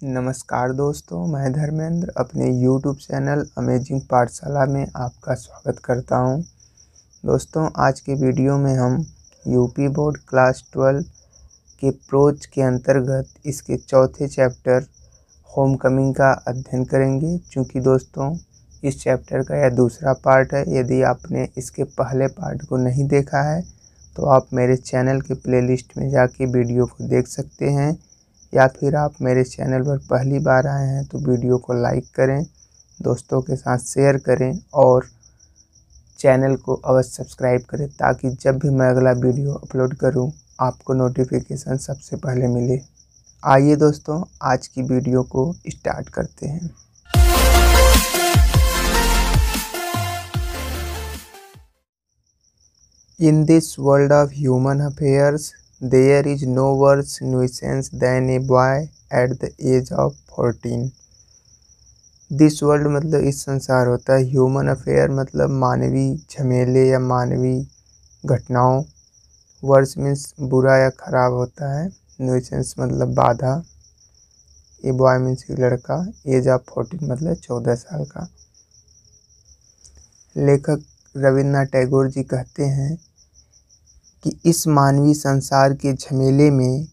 नमस्कार दोस्तों, मैं धर्मेंद्र अपने YouTube चैनल अमेजिंग पाठशाला में आपका स्वागत करता हूं। दोस्तों, आज के वीडियो में हम यूपी बोर्ड क्लास 12 के प्रोज के अंतर्गत इसके चौथे चैप्टर होमकमिंग का अध्ययन करेंगे। चूँकि दोस्तों इस चैप्टर का यह दूसरा पार्ट है। यदि आपने इसके पहले पार्ट को नहीं देखा है तो आप मेरे चैनल के प्लेलिस्ट में जाके वीडियो को देख सकते हैं, या फिर आप मेरे चैनल पर पहली बार आए हैं तो वीडियो को लाइक करें, दोस्तों के साथ शेयर करें और चैनल को अवश्य सब्सक्राइब करें, ताकि जब भी मैं अगला वीडियो अपलोड करूं आपको नोटिफिकेशन सबसे पहले मिले। आइए दोस्तों, आज की वीडियो को स्टार्ट करते हैं। In this world of human affairs, there is no worse nuisance than a boy at the age of 14। This world मतलब इस संसार होता है, ह्यूमन अफेयर मतलब मानवी झमेले या मानवी घटनाओं। वर्स मीन्स बुरा या खराब होता है, न्यूसेंस मतलब बाधा। ए बॉय मीन्स लड़का, एज ऑफ 14 मतलब 14 साल का। लेखक रविन्द्रनाथ टैगोर जी कहते हैं कि इस मानवीय संसार के झमेले में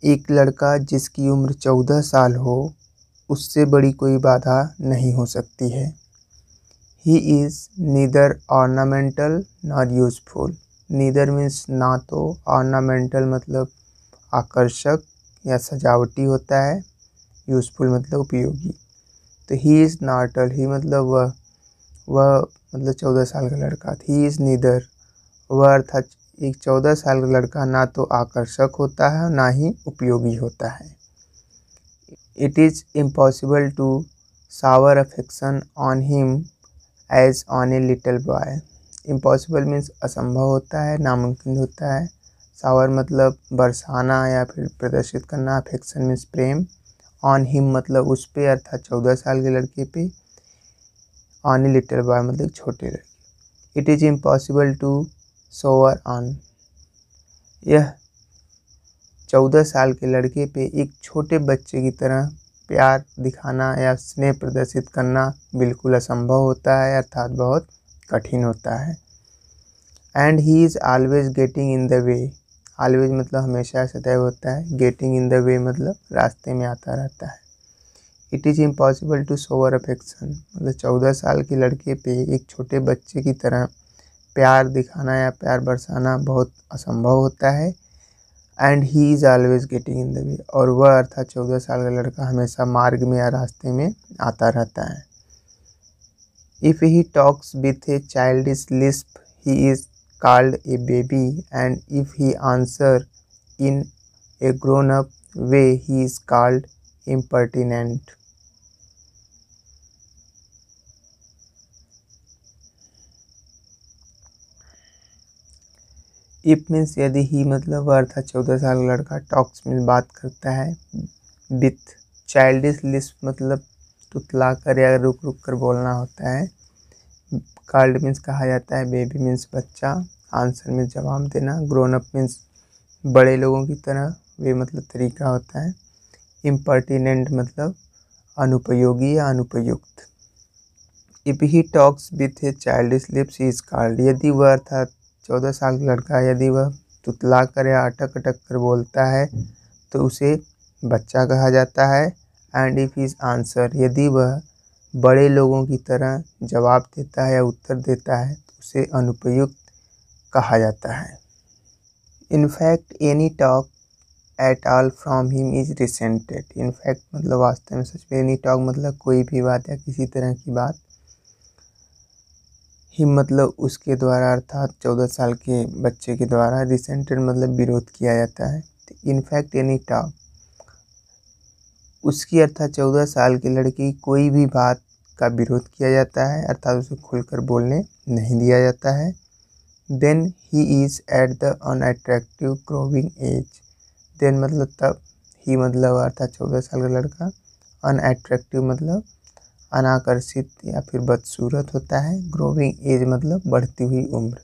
एक लड़का जिसकी उम्र 14 साल हो, उससे बड़ी कोई बाधा नहीं हो सकती है। He is neither ornamental nor useful. Neither means ना तो, ऑर्नामेंटल मतलब आकर्षक या सजावटी होता है, यूजफुल मतलब उपयोगी। तो ही इज़ नॉटल, ही मतलब वह मतलब 14 साल का लड़का। ही इज़ नीदर, वह अर्थात एक 14 साल का लड़का ना तो आकर्षक होता है ना ही उपयोगी होता है। It is impossible to shower affection on him as on a little boy. Impossible means असंभव होता है, नामुमकिन होता है। शावर मतलब बरसाना या फिर प्रदर्शित करना, affection means Prem. On him मतलब उस पे, अर्थात 14 साल के लड़के पे। ऑन ए लिटिल बॉय मतलब छोटे लड़के। It is impossible to shower on. यह 14 साल के लड़के पे एक छोटे बच्चे की तरह प्यार दिखाना या स्नेह प्रदर्शित करना बिल्कुल असंभव होता है, अर्थात बहुत कठिन होता है। And he is always getting in the way. Always मतलब हमेशा, सदैव होता है। गेटिंग इन द वे मतलब रास्ते में आता रहता है। It is impossible to shower affection मतलब 14 साल के लड़के पे एक छोटे बच्चे की तरह प्यार दिखाना या प्यार बरसाना बहुत असंभव होता है। And he is always getting in the way, और वह अर्थात 14 साल का लड़का हमेशा मार्ग में या रास्ते में आता रहता है। If he talks with A childish Lisp he is called a baby, and if he answer in A grown up way he is called impertinent. If means यदि, ही मतलब अर्थात 14 साल का लड़का, टॉक्स मीन्स बात करता है, विथ चाइल्डिश लिस्प मतलब तुतला कर या रुक रुक कर बोलना होता है। कॉल्ड मीन्स कहा जाता है, बेबी मीन्स बच्चा, आंसर मीन्स जवाब देना, ग्रोन अप मीन्स बड़े लोगों की तरह, वे मतलब तरीका होता है। इम्पर्टिनेंट मतलब अनुपयोगी या अनुपयुक्त। If he talks with A childish lips he is called. यदि वह अर्थात 14 साल का लड़का, यदि वह तुतला कर या अटक अटक कर बोलता है तो उसे बच्चा कहा जाता है। एंड इफ हिज आंसर, यदि वह बड़े लोगों की तरह जवाब देता है या उत्तर देता है तो उसे अनुपयुक्त कहा जाता है। In fact any talk at all from him is resented. In fact मतलब वास्तव में, सच में। एनी टॉक मतलब कोई भी बात या किसी तरह की बात। हिम मतलब उसके द्वारा, अर्थात 14 साल के बच्चे के द्वारा। रिसेंटेड मतलब विरोध किया जाता है। तो इनफैक्ट एनी टॉक, उसकी अर्थात 14 साल के लड़के की कोई भी बात का विरोध किया जाता है, अर्थात उसे खुलकर बोलने नहीं दिया जाता है। Then he is at the unattractive growing age. Then मतलब तब, ही मतलब अर्थात 14 साल का लड़का, अनअट्रैक्टिव मतलब अनाकर्षित या फिर बदसूरत होता है, ग्रोविंग एज मतलब बढ़ती हुई उम्र।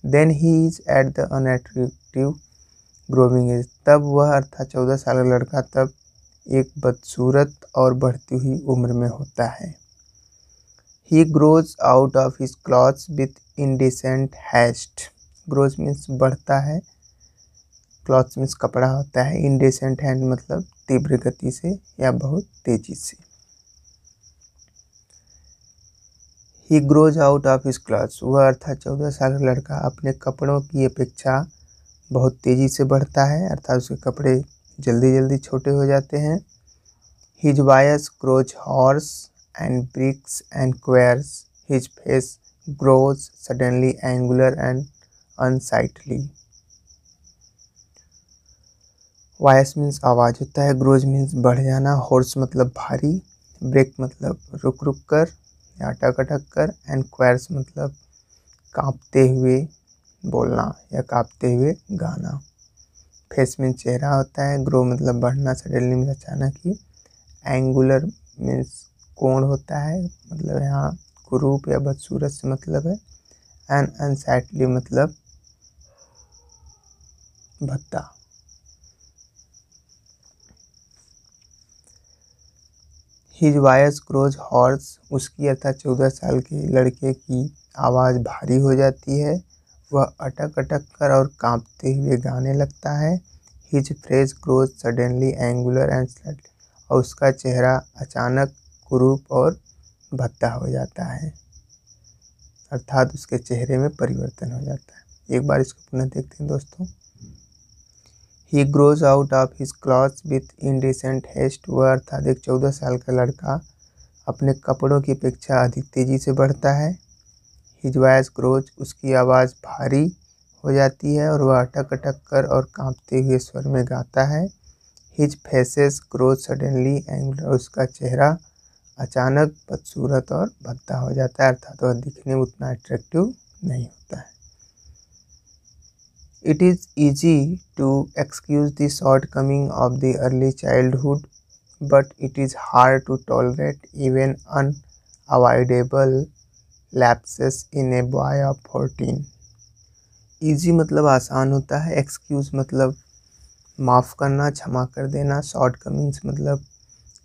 Then he is at the unattractive growing age, तब वह अर्थात 14 साल का लड़का तब एक बदसूरत और बढ़ती हुई उम्र में होता है। He grows out of his clothes with indecent haste. Grows means बढ़ता है, क्लॉथ्स मीन्स कपड़ा होता है, इंडेसेंट हैंड मतलब तीव्र गति से या बहुत तेजी से। ही grows out of his clothes, वह अर्थात 14 साल का लड़का अपने कपड़ों की अपेक्षा बहुत तेजी से बढ़ता है, अर्थात उसके कपड़े जल्दी जल्दी छोटे हो जाते हैं। His voice grows hoarse and breaks and quavers, his face grows suddenly angular and unsightly. Voice means आवाज़ होता है, ग्रोज मीन्स बढ़ जाना, हॉर्स मतलब भारी, ब्रेक मतलब रुक रुक कर या अटक अटक कर, एंड क्वायर्स मतलब कांपते हुए बोलना या कांपते हुए गाना। फेस मीन्स चेहरा होता है, ग्रो मतलब बढ़ना, सडनली मीन्स अचानक ही, एंगुलर मीन्स कोण होता है, मतलब यहाँ कुरूप या बदसूरत से मतलब है, एंड अनसाइटली मतलब भद्दा। हिज वायस ग्रोज हॉर्स, उसकी अर्थात 14 साल के लड़के की आवाज़ भारी हो जाती है, वह अटक अटक कर और कांपते हुए गाने लगता है। His face grows suddenly angular and slightly, और उसका चेहरा अचानक कुरूप और भद्दा हो जाता है, अर्थात उसके चेहरे में परिवर्तन हो जाता है। एक बार इसको पुनः देखते हैं दोस्तों। He grows out of his clothes with indecent haste, वह अर्थात एक 14 साल का लड़का अपने कपड़ों की अपेक्षा अधिक तेजी से बढ़ता है। His voice grows, उसकी आवाज़ भारी हो जाती है और वह अटक अटक कर और कांपते हुए स्वर में गाता है। His faces grows suddenly angular, उसका चेहरा अचानक बदसूरत और भद्दा हो जाता है, अर्थात वह दिखने में उतना अट्रैक्टिव नहीं होता है। It is easy to excuse the shortcoming of the early childhood, but it is hard to tolerate even unavoidable lapses in a boy of 14. Easy मतलब आसान होता है, excuse मतलब माफ़ करना, क्षमा कर देना, shortcomings मतलब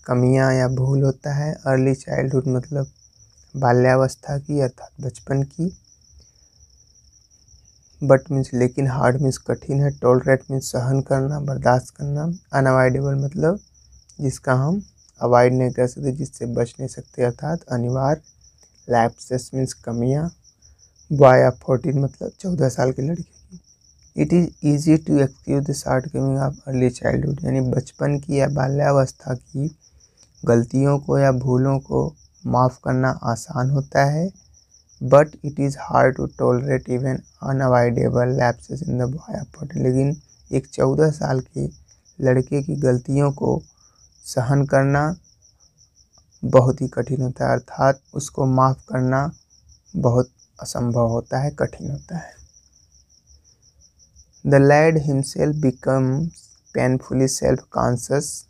कमियां या भूल होता है, अर्ली चाइल्डहुड मतलब बाल्यावस्था की अर्थात बचपन की, बट मीन्स लेकिन, हार्ड मीन्स कठिन है, टॉलरेट मीन्स सहन करना, बर्दाश्त करना, अनअवॉइडेबल मतलब जिसका हम अवॉइड नहीं कर सकते, जिससे बच नहीं सकते, अर्थात अनिवार्य, लैप्सेस मीन्स कमियां, बॉय ऑफ 14 मतलब 14 साल के लड़के की। It is easy to excuse the shortcoming of early childhood, यानी बचपन की या बाल्यावस्था की गलतियों को या भूलों को माफ़ करना आसान होता है, but it is hard to tolerate even unavoidable lapses in the boy of 14, लेकिन एक 14 साल के लड़के की गलतियों को सहन करना बहुत ही कठिन होता है, अर्थात उसको माफ़ करना बहुत असंभव होता है, कठिन होता है। The lad himself becomes painfully self conscious,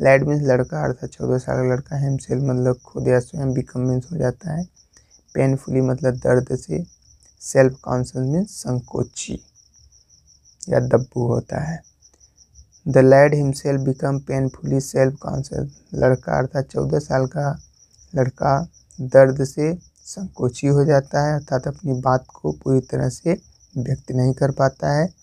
lad means लड़का अर्थात 14 साल का लड़का, हिमसेल्फ मतलब खुद या स्वयं, बिकम मीन्स हो जाता है, पेनफुली मतलब दर्द से, सेल्फ कॉन्शियस मीन्स संकोची या दब्बू होता है। The lad himself become painfully self conscious, लड़का अर्थात 14 साल का लड़का दर्द से संकोची हो जाता है, अर्थात अपनी बात को पूरी तरह से व्यक्त नहीं कर पाता है।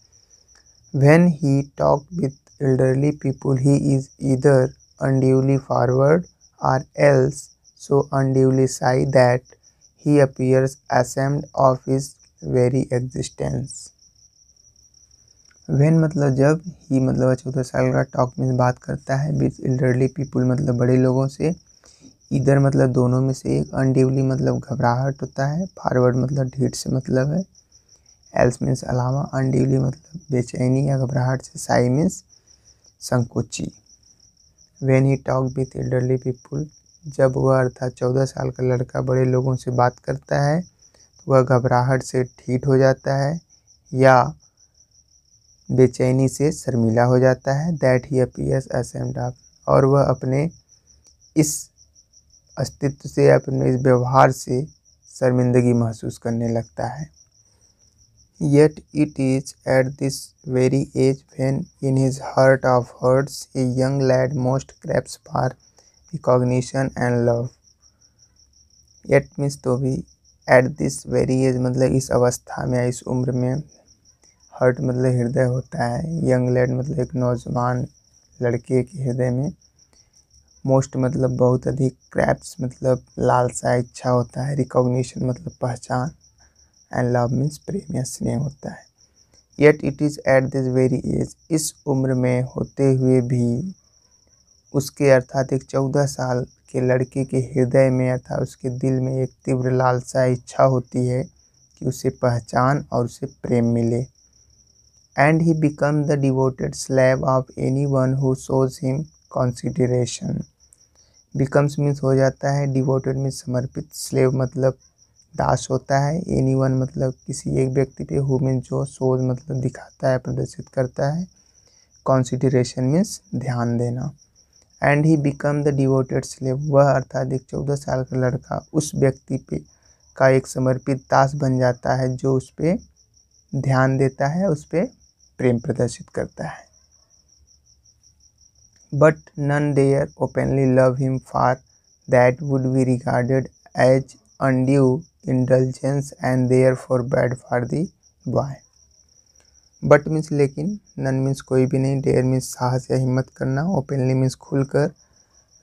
When he talk with elderly people he is either unduly forward और एल्स सो अनड्यूली शाई that he appears ashamed of his very existence. When मतलब जब, ही मतलब 14 साल का, टॉक में बात करता है, विथ एल्डरली पीपुल मतलब बड़े लोगों से, इधर मतलब दोनों में से एक, अनड्यूली मतलब घबराहट होता है, फॉरवर्ड मतलब ढीठ से मतलब है, एल्स मीन्स अलावा, अनड्यूली मतलब बेचैनी या घबराहट से, साई मीन्स संकोची। When he talk with elderly people, जब वह अर्थात 14 साल का लड़का बड़े लोगों से बात करता है तो वह घबराहट से ढीठ हो जाता है या बेचैनी से शर्मीला हो जाता है। That he appears ashamed of, और वह अपने इस अस्तित्व से, अपने इस व्यवहार से शर्मिंदगी महसूस करने लगता है। Yet it is at this very age when in his heart of hearts a young lad most craves for recognition and love. Yet means तो भी, at this very age मतलब इस अवस्था में, इस उम्र में, हर्ट मतलब हृदय होता है, यंग लैड मतलब एक नौजवान लड़के के हृदय में, मोस्ट मतलब बहुत अधिक, क्रैप्स मतलब लालसा इच्छा होता है, रिकॉग्निशन मतलब पहचान, एंड लव मीन्स प्रेम या स्नेह होता है। Yet it is at this very age, इस उम्र में होते हुए भी उसके अर्थात एक 14 साल के लड़के के हृदय में अर्थात उसके दिल में एक तीव्र लालसा इच्छा होती है कि उसे पहचान और उसे प्रेम मिले। And he become the devoted slave of any one who shows him consideration. Becomes means हो जाता है, डिवोटेड मीन्स समर्पित, स्लेव मतलब दास होता है, एनी वन मतलब किसी एक व्यक्ति पे, हु मीन्स जो, शोज मतलब दिखाता है, प्रदर्शित करता है, कंसिडरेशन मीन्स ध्यान देना। And he become the devoted slave, वह अर्थात एक 14 साल का लड़का उस व्यक्ति पे का एक समर्पित दास बन जाता है जो उस पर ध्यान देता है, उस पर प्रेम प्रदर्शित करता है। But none dare openly love him, for that would be regarded as undue indulgence and therefore bad for the boy. But means लेकिन, नन मीन्स कोई भी नहीं, डेयर मीन्स साहस या हिम्मत करना, ओपनली मीन्स खुलकर,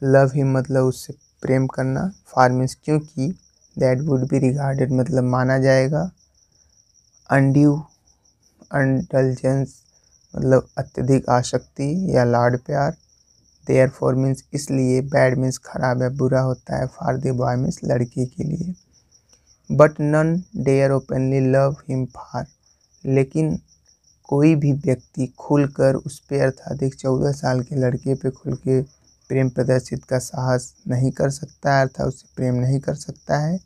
लव हिम मतलब उससे प्रेम करना, फॉर मीन्स क्योंकि, दैट वुड बी रिगार्डेड मतलब माना जाएगा, अनड्यू इंडल्जेंस मतलब अत्यधिक आसक्ति या लाड प्यार, देयरफॉर मीन्स इसलिए, बैड मीन्स खराब या बुरा होता है, फॉर द बॉय मीन्स लड़के के लिए। But none dare openly love him for, लेकिन कोई भी व्यक्ति खुलकर उस पे अर्थात एक 14 साल के लड़के पे खुल के प्रेम प्रदर्शित का साहस नहीं कर सकता है, अर्थात उससे प्रेम नहीं कर सकता है।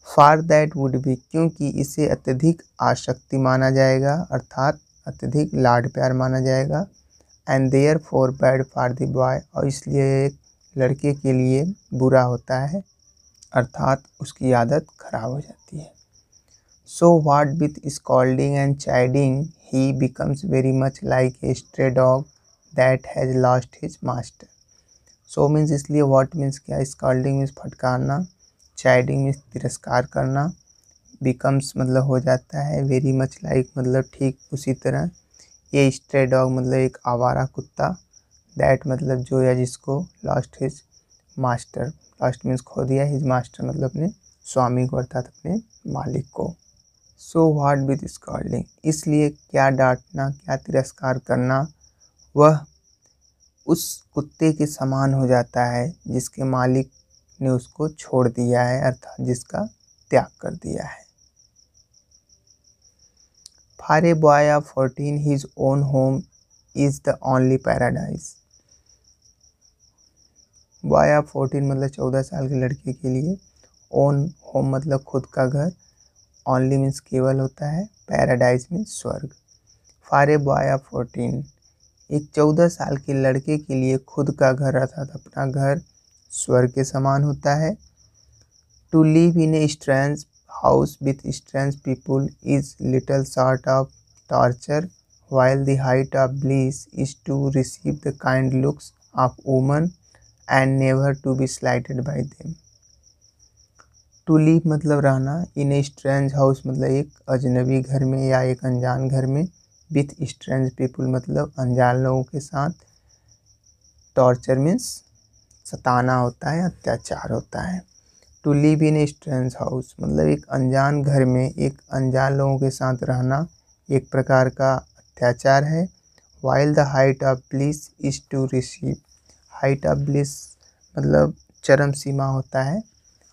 फॉर दैट वुड बी, क्योंकि इसे अत्यधिक आसक्ति माना जाएगा, अर्थात अत्यधिक लाड प्यार माना जाएगा, and therefore bad for the boy, और इसलिए एक लड़के के लिए बुरा होता है, अर्थात उसकी आदत खराब हो जाती है। So what with scolding and chiding, he becomes very much like a stray dog that has lost his master. So means इसलिए, what means क्या, scolding means फटकारना, chiding means तिरस्कार करना, becomes मतलब हो जाता है, very much like मतलब ठीक उसी तरह, ये stray dog मतलब एक आवारा कुत्ता, that मतलब जो या जिसको, lost his master, lost means खो दिया, his master मतलब अपने स्वामी को अर्थात अपने मालिक को। सो व्हाट विद स्कॉल्डिंग, इसलिए क्या डांटना, क्या तिरस्कार करना, वह उस कुत्ते के समान हो जाता है जिसके मालिक ने उसको छोड़ दिया है, अर्थात जिसका त्याग कर दिया है। For a boy of 14 his own home is the only paradise. Boy of 14 मतलब 14 साल के लड़के के लिए, ओन होम मतलब खुद का घर, ओनली मीन्स केवल होता है, पैराडाइज मीन्स स्वर्ग। फॉर ए बॉय ऑफ 14, एक 14 साल के लड़के के लिए खुद का घर अर्थात अपना घर स्वर्ग के समान होता है। To live in a strange house with strange people is little short of torture, while the height of bliss is to receive the kind looks of women and never to be slighted by them। To live मतलब रहना, इन a strange house मतलब एक अजनबी घर में या एक अनजान घर में, विथ स्ट्रेंज पीपल मतलब अनजान लोगों के साथ, टॉर्चर मीन्स सताना होता है, अत्याचार होता है। To live in a strange house मतलब एक अनजान घर में एक अनजान लोगों के साथ रहना एक प्रकार का अत्याचार है। While the height of bliss is to receive, height of bliss मतलब चरम सीमा होता है,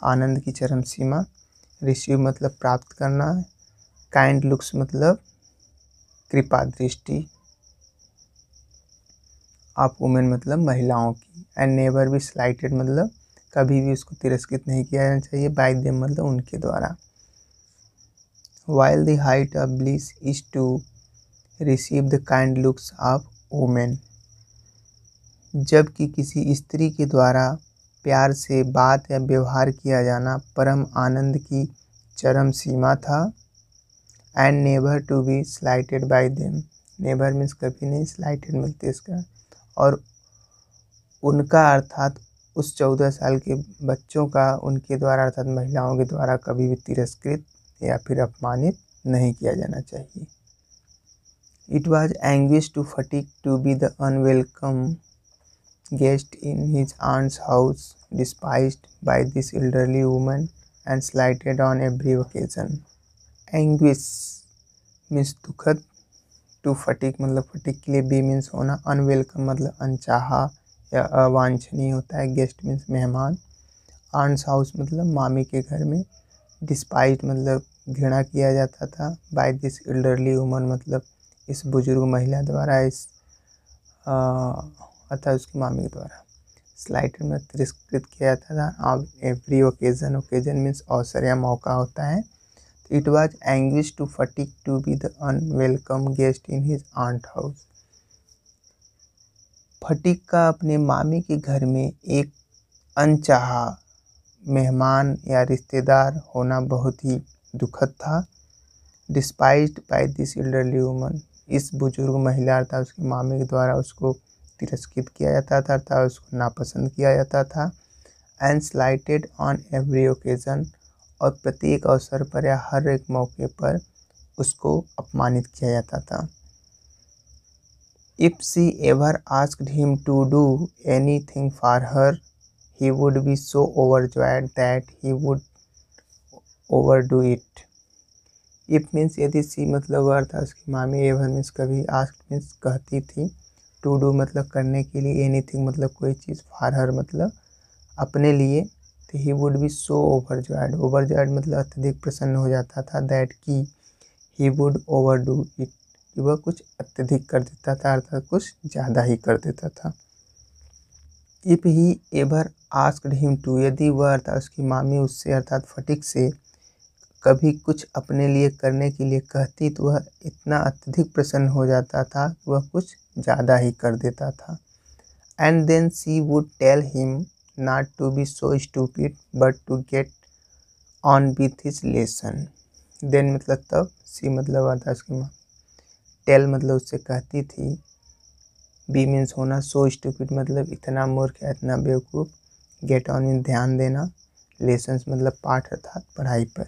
आनंद की चरम सीमा, रिसीव मतलब प्राप्त करना, काइंड लुक्स मतलब कृपा दृष्टि, ऑफ वुमेन मतलब महिलाओं की, एंड नेवर बी स्लाइटेड मतलब कभी भी उसको तिरस्कृत नहीं किया जाना चाहिए, बाय देम मतलब उनके द्वारा। While the height of bliss is to receive the kind looks of women, जबकि किसी स्त्री के द्वारा प्यार से बात या व्यवहार किया जाना परम आनंद की चरम सीमा था। And never to be slighted by them. Never means कभी नहीं, स्लाइटेड मिलती इसका, और उनका अर्थात उस 14 साल के बच्चों का उनके द्वारा अर्थात महिलाओं के द्वारा कभी भी तिरस्कृत या फिर अपमानित नहीं किया जाना चाहिए। It was anguish to Fatick to be the unwelcome guest in his aunt's house, despised by this elderly woman and slighted on every occasion. Anguish means दुखद, to Fatick मतलब फटीक के लिए, बी मीन्स होना, unwelcome मतलब अनचाहा या अवांछनीय होता है, गेस्ट मीन्स मेहमान, आंट्स हाउस मतलब मामी के घर में, डिस्पाइस्ड मतलब घृणा किया जाता था, बाय दिस एल्डरली वुमन मतलब इस बुजुर्ग महिला द्वारा, इस अर्थात उसकी मामी के द्वारा, स्लाइटेड में तिरस्कृत किया जाता था। अब एवरी ओकेजन, ओकेजन मीन्स अवसर या मौका होता है। It was anguish to Phatik to be the unwelcome guest in his aunt house. Phatik का अपने मामी के घर में एक अनचाहा मेहमान या रिश्तेदार होना बहुत ही दुखद था। Despised by this elderly woman, इस बुजुर्ग महिला अर्थात उसकी मामी के द्वारा उसको तिरस्कृत किया जाता था अर्थात उसको नापसंद किया जाता था। एंड स्लाइटेड ऑन एवरी ओकेजन, और प्रत्येक अवसर पर या हर एक मौके पर उसको अपमानित किया जाता था। If she ever asked him to do anything for her, he would be so overjoyed that he would overdo it. If means यदि सी मतलब अर्थात उसकी मामी, एवर मीन्स कभी, आस्क मीन्स कहती थी, टू डू मतलब करने के लिए, एनीथिंग मतलब कोई चीज़, फॉर हर मतलब अपने लिए, तो he would be so overjoyed, overjoyed मतलब अत्यधिक प्रसन्न हो जाता था, दैट की ही वुड ओवरडू इट, कि वह कुछ अत्यधिक कर देता था अर्थात कुछ ज़्यादा ही कर देता था। If he ever asked him to, यदि वह अर्थात उसकी मामी उससे अर्थात फटीक से कभी कुछ अपने लिए करने के लिए कहती, तो वह इतना अत्यधिक प्रसन्न हो जाता था कि वह कुछ ज़्यादा ही कर देता था। And then she would tell him not to be so stupid but to get on with his lesson. Then मतलब तब, सी मतलब अर्थात उसकी माँ, टेल मतलब उससे कहती थी, बी मीन्स होना, सो स्टूपिड मतलब इतना मूर्ख या इतना बेवकूफ़, गेट ऑन मीन ध्यान देना, लेसन्स मतलब पाठ अर्थात पढ़ाई पर।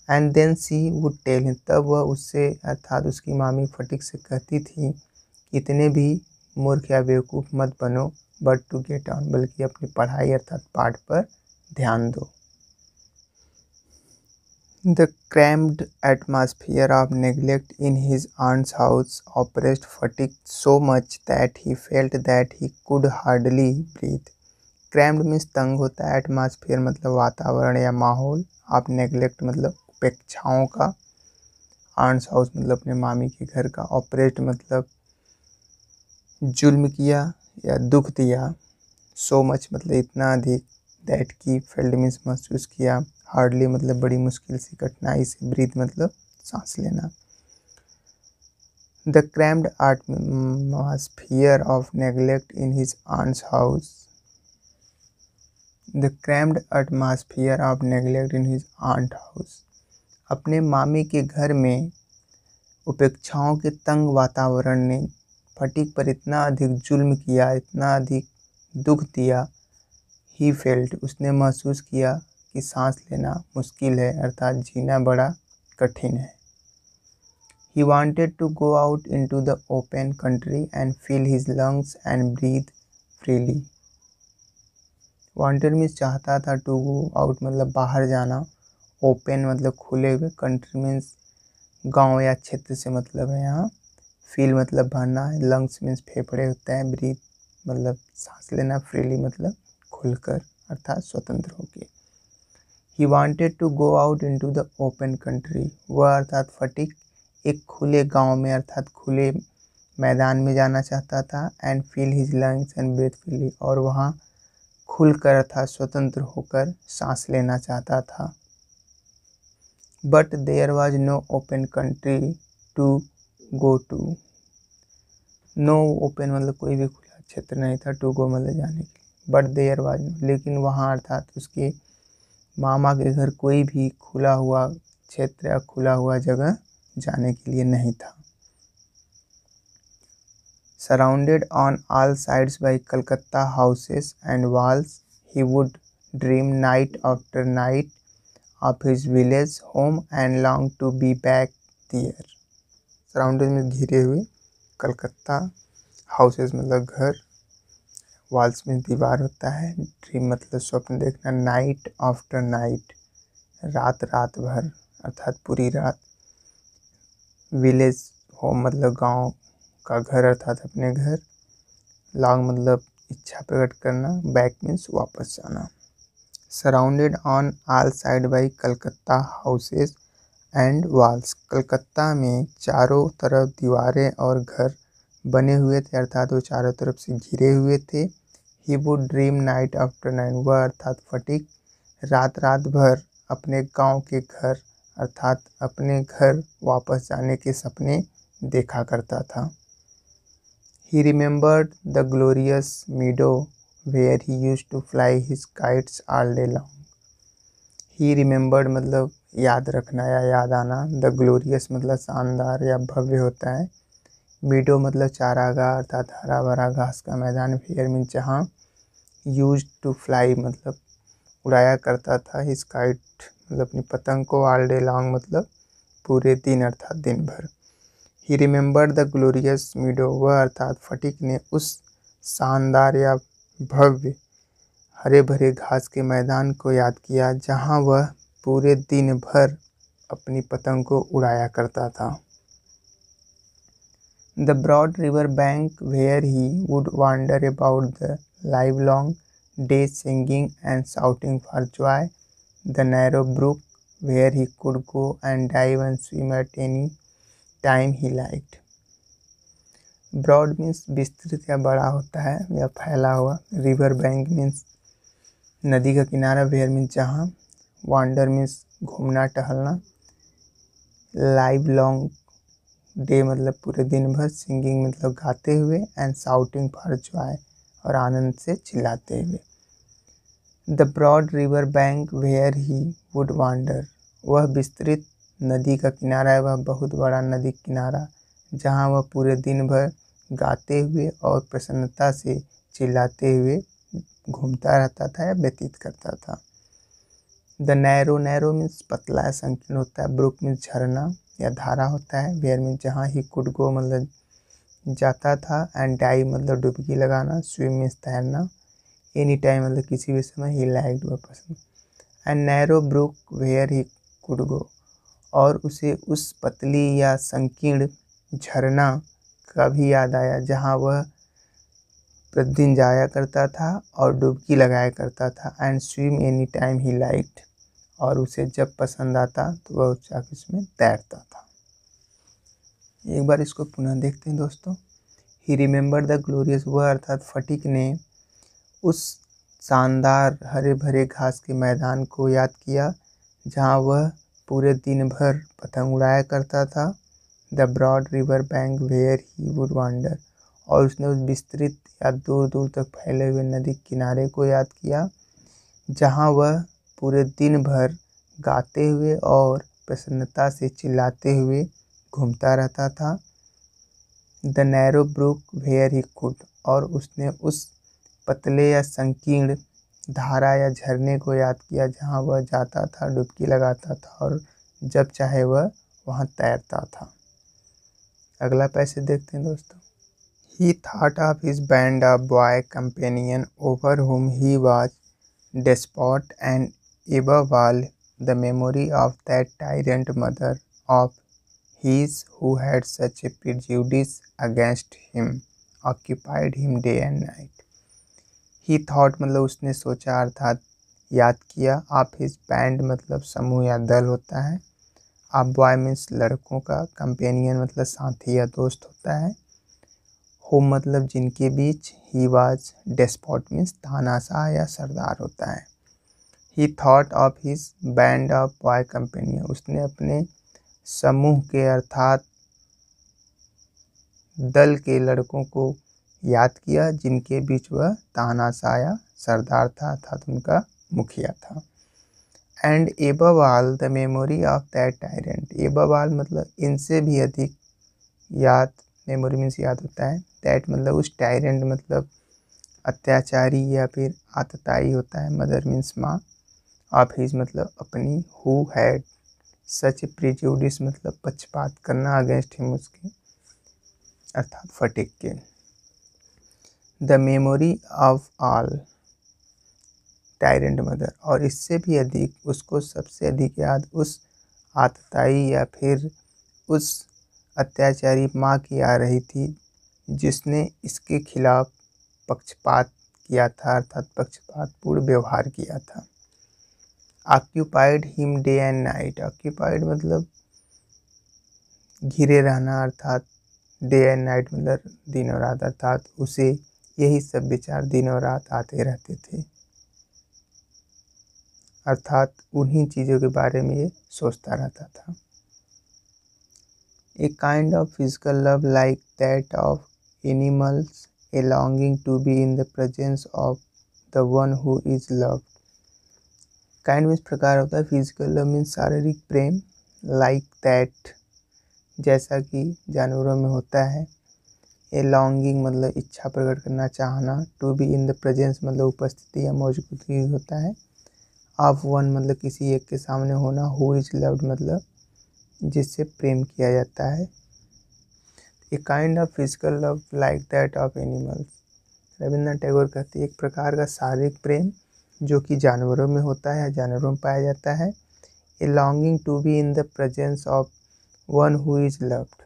And then she would tell him, तब वह उससे अर्थात उसकी मामी फटीक से कहती थी कि इतने भी मूर्ख या बेवकूफ़ मत बनो, बट टू गेट ऑन बल्कि अपनी पढ़ाई अर्थात पाठ पर ध्यान दो। The cramped atmosphere of neglect in his aunt's house oppressed Fatick so much that he felt that he could hardly breathe. Cramped means तंग होता है, एटमॉस्फेयर मतलब वातावरण या माहौल, आप नेगलेक्ट मतलब उपेक्षाओं का, आंट्स हाउस मतलब अपने मामी के घर का, ऑपरेट मतलब जुल्म किया या दुख दिया, सो मच मतलब इतना अधिक, दैट की फेल्ड मीन्स महसूस किया, हार्डली मतलब बड़ी मुश्किल से, कठिनाई से, ब्रीथ मतलब सांस लेना। The crammed atmosphere of neglect in his aunt's house, the crammed atmosphere of neglect in his aunt house, अपने मामी के घर में उपेक्षाओं के तंग वातावरण ने फटीक पर इतना अधिक जुल्म किया, इतना अधिक दुख दिया, ही फेल्ट उसने महसूस किया कि सांस लेना मुश्किल है अर्थात जीना बड़ा कठिन है। He wanted to go out into the open country and feel his lungs and breathe freely. Wanted means चाहता था, टू गो आउट मतलब बाहर जाना, ओपन मतलब खुले हुए, कंट्री मीन्स गांव या क्षेत्र से मतलब है यहाँ, फील मतलब भरना, लंग्स मीन्स फेफड़े होता है, ब्रीथ मतलब सांस लेना, फ्रीली मतलब खुलकर अर्थात स्वतंत्र होके। He wanted to go out into the open country, वह अर्थात फटीक एक खुले गांव में अर्थात खुले मैदान में जाना चाहता था, and feel his lungs and breathe freely, और वहाँ खुलकर अर्थात स्वतंत्र होकर सांस लेना चाहता था। But there was no open country to go to, no open मतलब कोई भी खुला क्षेत्र नहीं था, टू गो मतलब जाने के लिए, बट देयर वाज नो लेकिन वहाँ अर्थात उसके मामा के घर कोई भी खुला हुआ क्षेत्र या खुला हुआ जगह जाने के लिए नहीं था। Surrounded on all sides by Calcutta houses and walls, he would dream night after night of his village home and long to be back there. Surrounded में घिरे हुए कलकत्ता, हाउसेस मतलब घर, वॉल्स में दीवार होता है, ड्रीम मतलब स्वप्न देखना, नाइट आफ्टर नाइट रात रात भर अर्थात पूरी रात, विलेज होम मतलब गांव का घर अर्थात अपने घर, लॉन्ग मतलब इच्छा प्रकट करना, बैक मीन्स वापस जाना। Surrounded on all side by Calcutta houses and walls, Calcutta में चारों तरफ दीवारें और घर बने हुए थे अर्थात वो चारों तरफ से घिरे हुए थे। He would dream night after night, वह अर्थात फटीक रात रात भर अपने गांव के घर अर्थात अपने घर वापस जाने के सपने देखा करता था। He remembered the glorious meadow where he used to fly his kites all day long. He remembered मतलब याद रखना या याद आना, the glorious मतलब शानदार या भव्य होता है, meadow मतलब चारागाह अर्थात हरा भरा घास का मैदान, where मीन्स जहाँ, used to fly मतलब उड़ाया करता था, his kite मतलब अपनी पतंग को, all day long मतलब पूरे दिन अर्थात दिन भर। ही रिमेंबर्ड द ग्लोरियस मीडो, वह अर्थात फटीक ने उस शानदार या भव्य हरे भरे घास के मैदान को याद किया जहां वह पूरे दिन भर अपनी पतंग को उड़ाया करता था। The broad river bank where he would wander about the livelong day singing and shouting for joy, the narrow brook where he could go and dive and swim at any time he liked. Broad means विस्तृत या बड़ा होता है या फैला हुआ, river bank means नदी का किनारा, वेयर मीन्स जहाँ, वांडर मीन्स घूमना टहलना, लाइव लॉन्ग डे मतलब पूरे दिन भर, सिंगिंग मतलब गाते हुए, एंड शाउटिंग फॉर जॉय और आनंद से चिल्लाते हुए। The broad river bank where he would wander, वह विस्तृत नदी का किनारा है, वह बहुत बड़ा नदी किनारा जहाँ वह पूरे दिन भर गाते हुए और प्रसन्नता से चिल्लाते हुए घूमता रहता था या व्यतीत करता था। द नैरो, नैरो मीन्स पतला या संकीर्ण होता है, ब्रुक मीन्स झरना या धारा होता है, वेयर मीन्स जहाँ, ही कुड गो मतलब जाता था, एंड डाइव मतलब डुबकी लगाना, स्विम मीन्स तैरना, एनी टाइम मतलब किसी भी समय, ही लाइक्ड वह पसंद, and narrow brook where he could go, और उसे उस पतली या संकीर्ण झरना का भी याद आया जहाँ वह प्रतिदिन जाया करता था और डुबकी लगाया करता था, and swim any time he liked, और उसे जब पसंद आता तो वह जाकर उसमें तैरता था। एक बार इसको पुनः देखते हैं दोस्तों। ही रिमेंबर द ग्लोरियस, वह अर्थात फटीक ने उस शानदार हरे भरे घास के मैदान को याद किया जहाँ वह पूरे दिन भर पतंग उड़ाया करता था। The broad river bank where he would wander, और उसने उस विस्तृत या दूर दूर तक फैले हुए नदी किनारे को याद किया जहाँ वह पूरे दिन भर गाते हुए और प्रसन्नता से चिल्लाते हुए घूमता रहता था। The narrow brook where he could, और उसने उस पतले या संकीर्ण धारा या झरने को याद किया जहाँ वह जाता था, डुबकी लगाता था और जब चाहे वह वहाँ तैरता था। अगला पैसेज देखते हैं दोस्तों। He thought of his band of boy companion over whom he was despot, and above all the memory of that tyrant mother of his who had such a prejudice against him occupied him day and night. He thought मतलब उसने सोचा अर्थात याद किया, of his band मतलब समूह या दल होता है, आप बॉय मीन्स लड़कों का, कंपेनियन मतलब साथी या दोस्त होता है, होम मतलब जिनके बीच, ही वाज डेस्पॉट मीन्स तानाशाह या सरदार होता है। ही thought of his band of boy companion, उसने अपने समूह के अर्थात दल के लड़कों को याद किया जिनके बीच वह तानाशाह या सरदार था अर्थात उनका मुखिया था। And above all the memory of that tyrant. Above all मतलब इनसे भी अधिक याद, मेमोरी मीन्स याद होता है, दैट मतलब उस टायरेंट मतलब अत्याचारी या फिर आतताई होता है, मदर मीन्स माँ, ऑफ हिज मतलब अपनी, हु हैड सच प्रिजुडिस मतलब पक्षपात करना, अगेंस्ट हिम उसके अर्थात फटेक के। The memory of all tyrant mother, और इससे भी अधिक उसको सबसे अधिक याद उस आतताई या फिर उस अत्याचारी माँ की आ रही थी जिसने इसके खिलाफ पक्षपात किया था, अर्थात पक्षपातपूर्ण व्यवहार किया था। Occupied him day and night, occupied मतलब घिरे रहना, अर्थात डे एंड नाइट मतलब दिन और रात, अर्थात उसे यही सब विचार दिन और रात आते रहते थे, अर्थात उन्हीं चीज़ों के बारे में ये सोचता रहता था। A kind of physical love like that of animals, a longing to be in the presence of the one who is loved. Kind means प्रकार होता है, फिजिकल लव मीन्स शारीरिक प्रेम, लाइक दैट जैसा कि जानवरों में होता है, ए लॉन्गिंग मतलब इच्छा प्रकट करना, चाहना, to be in the presence मतलब उपस्थिति या मौजूदगी होता है, ऑफ वन मतलब किसी एक के सामने होना, हु इज लव्ड मतलब जिससे प्रेम किया जाता है। ए kind of physical love like that of animals, Rabindranath Tagore कहते हैं एक प्रकार का शारीरिक प्रेम जो कि जानवरों में होता है, जानवरों में पाया जाता है। A longing to be in the presence of one who is loved,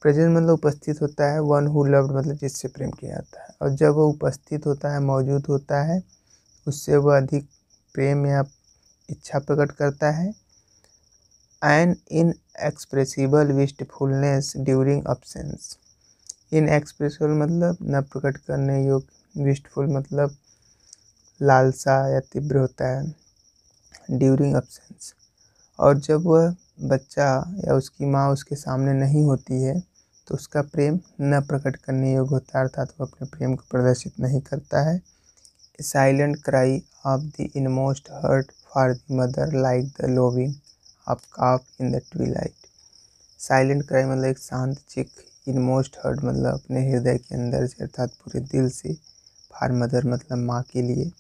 presence मतलब उपस्थित होता है, वन हु लव्ड मतलब जिससे प्रेम किया जाता है, और जब वो उपस्थित होता है, मौजूद होता है, उससे वह अधिक प्रेम या इच्छा प्रकट करता है। An inexpressible wistfulness during absence, inexpressible मतलब न प्रकट करने योग्य, विस्टफुल मतलब लालसा या तीव्र होता है, ड्यूरिंग अब्सेंस, और जब वह बच्चा या उसकी माँ उसके सामने नहीं होती है तो उसका प्रेम न प्रकट करने योग्य होता है, अर्थात वह अपने प्रेम को प्रदर्शित नहीं करता है। Silent cry of the inmost heart for the mother like the lowing of calf in the twilight. Silent cry मतलब एक शांत चिक, इनमोस्ट हर्ट मतलब अपने हृदय के अंदर से, अर्थात पूरे दिल से, फॉर मदर मतलब माँ के लिए,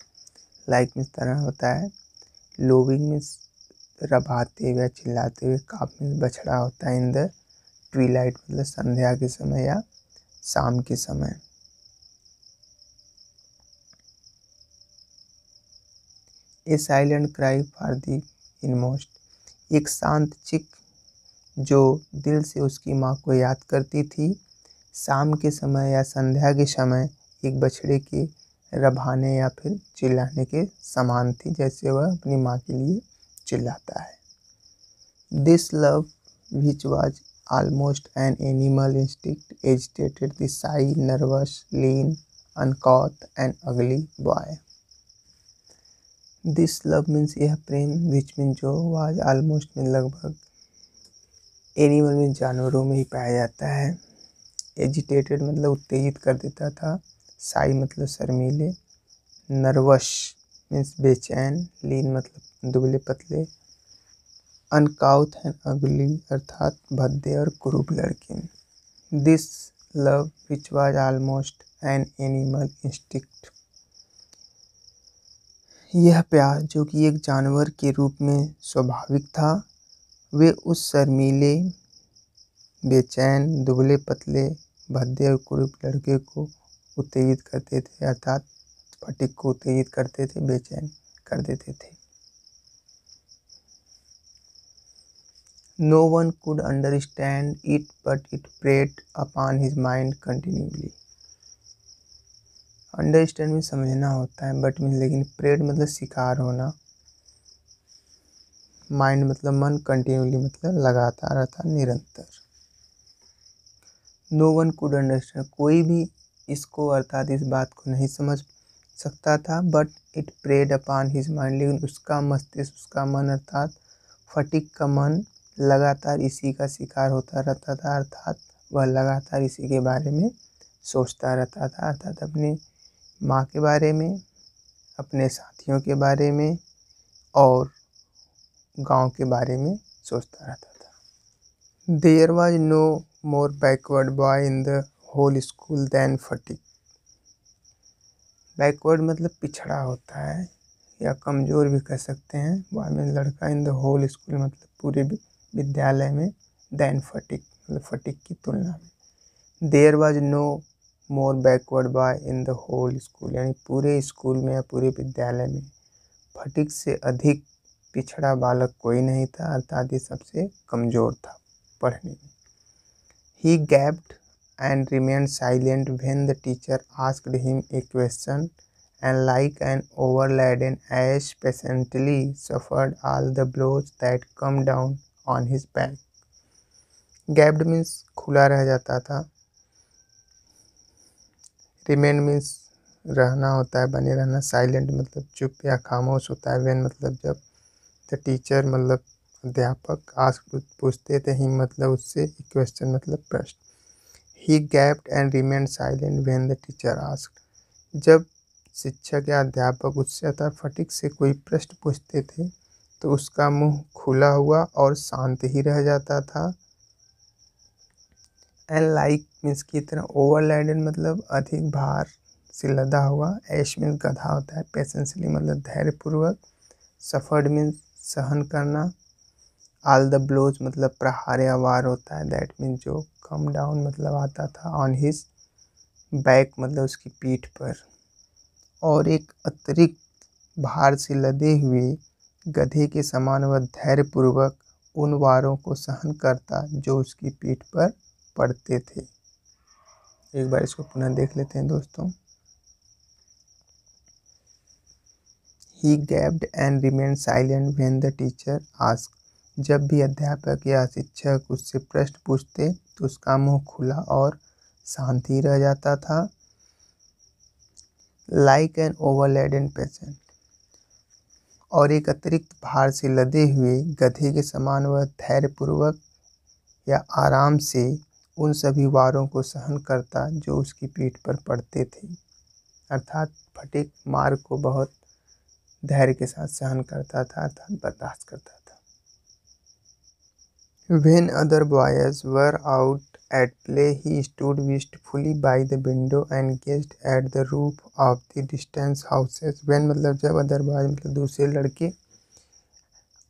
लाइक में तरह होता है, लोविंग में रभाते हुए, चिल्लाते हुए, काफ में बछड़ा होता है, इन द ट्विलाइट मतलब संध्या के समय या शाम के समय। A silent cry for the inmost, एक शांत चिक जो दिल से उसकी माँ को याद करती थी, शाम के समय या संध्या के समय एक बछड़े के रभाने या फिर चिल्लाने के समान थी, जैसे वह अपनी माँ के लिए चिल्लाता है। This love which was almost an animal instinct agitated the shy, nervous, lean, uncouth and ugly boy. This love means यह प्रेम, which means जो, was almost में लगभग, एनिमल में जानवरों में ही पाया जाता है, एजिटेटेड मतलब उत्तेजित कर देता था, साई मतलब शर्मीले, नर्वस मीन्स बेचैन, लीन मतलब दुबले पतले, अनकाउथ एंड अगली अर्थात भद्दे और कुरूप लड़के। This love which was almost an animal instinct, यह प्यार जो कि एक जानवर के रूप में स्वाभाविक था, वे उस शर्मीले, बेचैन, दुबले पतले, भद्दे और कुरूप लड़के को उत्तेजित करते थे, अर्थात फटिक को उत्तेजित करते थे, बेचैन कर देते थे। No one could understand it, but it preyed upon his mind continually. Understand में समझना होता है, बट में लेकिन प्रेड मतलब शिकार होना, माइंड मतलब मन, कंटिन्यूली मतलब लगातार अर्थात निरंतर। नो वन कुड अंडरस्टैंड, कोई भी इसको अर्थात इस बात को नहीं समझ सकता था, but it preyed upon his mind, लेकिन उसका मस्तिष्क, उसका मन अर्थात फटिक का मन लगातार इसी का शिकार होता रहता था, अर्थात वह लगातार इसी के बारे में सोचता रहता था, अर्थात अपनी माँ के बारे में, अपने साथियों के बारे में और गांव के बारे में सोचता रहता था। There was no more backward boy in the whole school than Phatik. Backward मतलब पिछड़ा होता है या कमज़ोर भी कह सकते हैं, बॉय में लड़का, इन द होल स्कूल मतलब पूरे विद्यालय में, देन फटीक मतलब फटीक की तुलना में। There was no more backward boy in the whole school यानी पूरे स्कूल में या पूरे विद्यालय में फटीक से अधिक पिछड़ा बालक कोई नहीं था, अर्थात ये सबसे कमज़ोर था पढ़ने में। ही gapped and remained silent when the teacher asked him a question, and like an overladen ash patiently suffered all the blows that come down on his back. Gapped means खुला रह जाता था, remain means रहना होता है, बने रहना, silent मतलब चुप या खामोश होता है, when मतलब जब, the teacher मतलब अध्यापक, ask पूछते थे, him मतलब उससे, question मतलब प्रश्न। He gaped and remained silent when the teacher asked. जब शिक्षक या अध्यापक उससे अर्थात फटीक से कोई प्रश्न पूछते थे तो उसका मुंह खुला हुआ और शांत ही रह जाता था। एंड लाइक मीन्स की तरह, ओवरलैडेड मतलब अधिक भार से लदा हुआ, ऐश मीन्स गधा होता है, पेशेंसली मतलब धैर्यपूर्वक, सफर्ड मीन्स सहन करना, ऑल द ब्लोज मतलब प्रहार या वार होता है, दैट मीन्स जो कम डाउन मतलब आता था, ऑन हिज बैक मतलब उसकी पीठ पर, और एक अतिरिक्त भार से लदे हुए गधे के समान वह धैर्यपूर्वक उन वारों को सहन करता जो उसकी पीठ पर पड़ते थे। एक बार इसको पुनः देख लेते हैं दोस्तों। He gaped and remained silent when the teacher asked. जब भी अध्यापक या शिक्षक उससे प्रश्न पूछते तो उसका मुंह खुला और शांत ही रह जाता था। Like an overladen patient, और एक अतिरिक्त भार से लदे हुए गधे के समान वह धैर्यपूर्वक या आराम से उन सभी वारों को सहन करता जो उसकी पीठ पर पड़ते थे, अर्थात फटीक मार को बहुत धैर्य के साथ सहन करता था, अर्थात बर्दाश्त करता था। When other boys were out at play, he stood wistfully by the window and gazed at the roof of the distant houses. When मतलब जब other boys मतलब दूसरे लड़के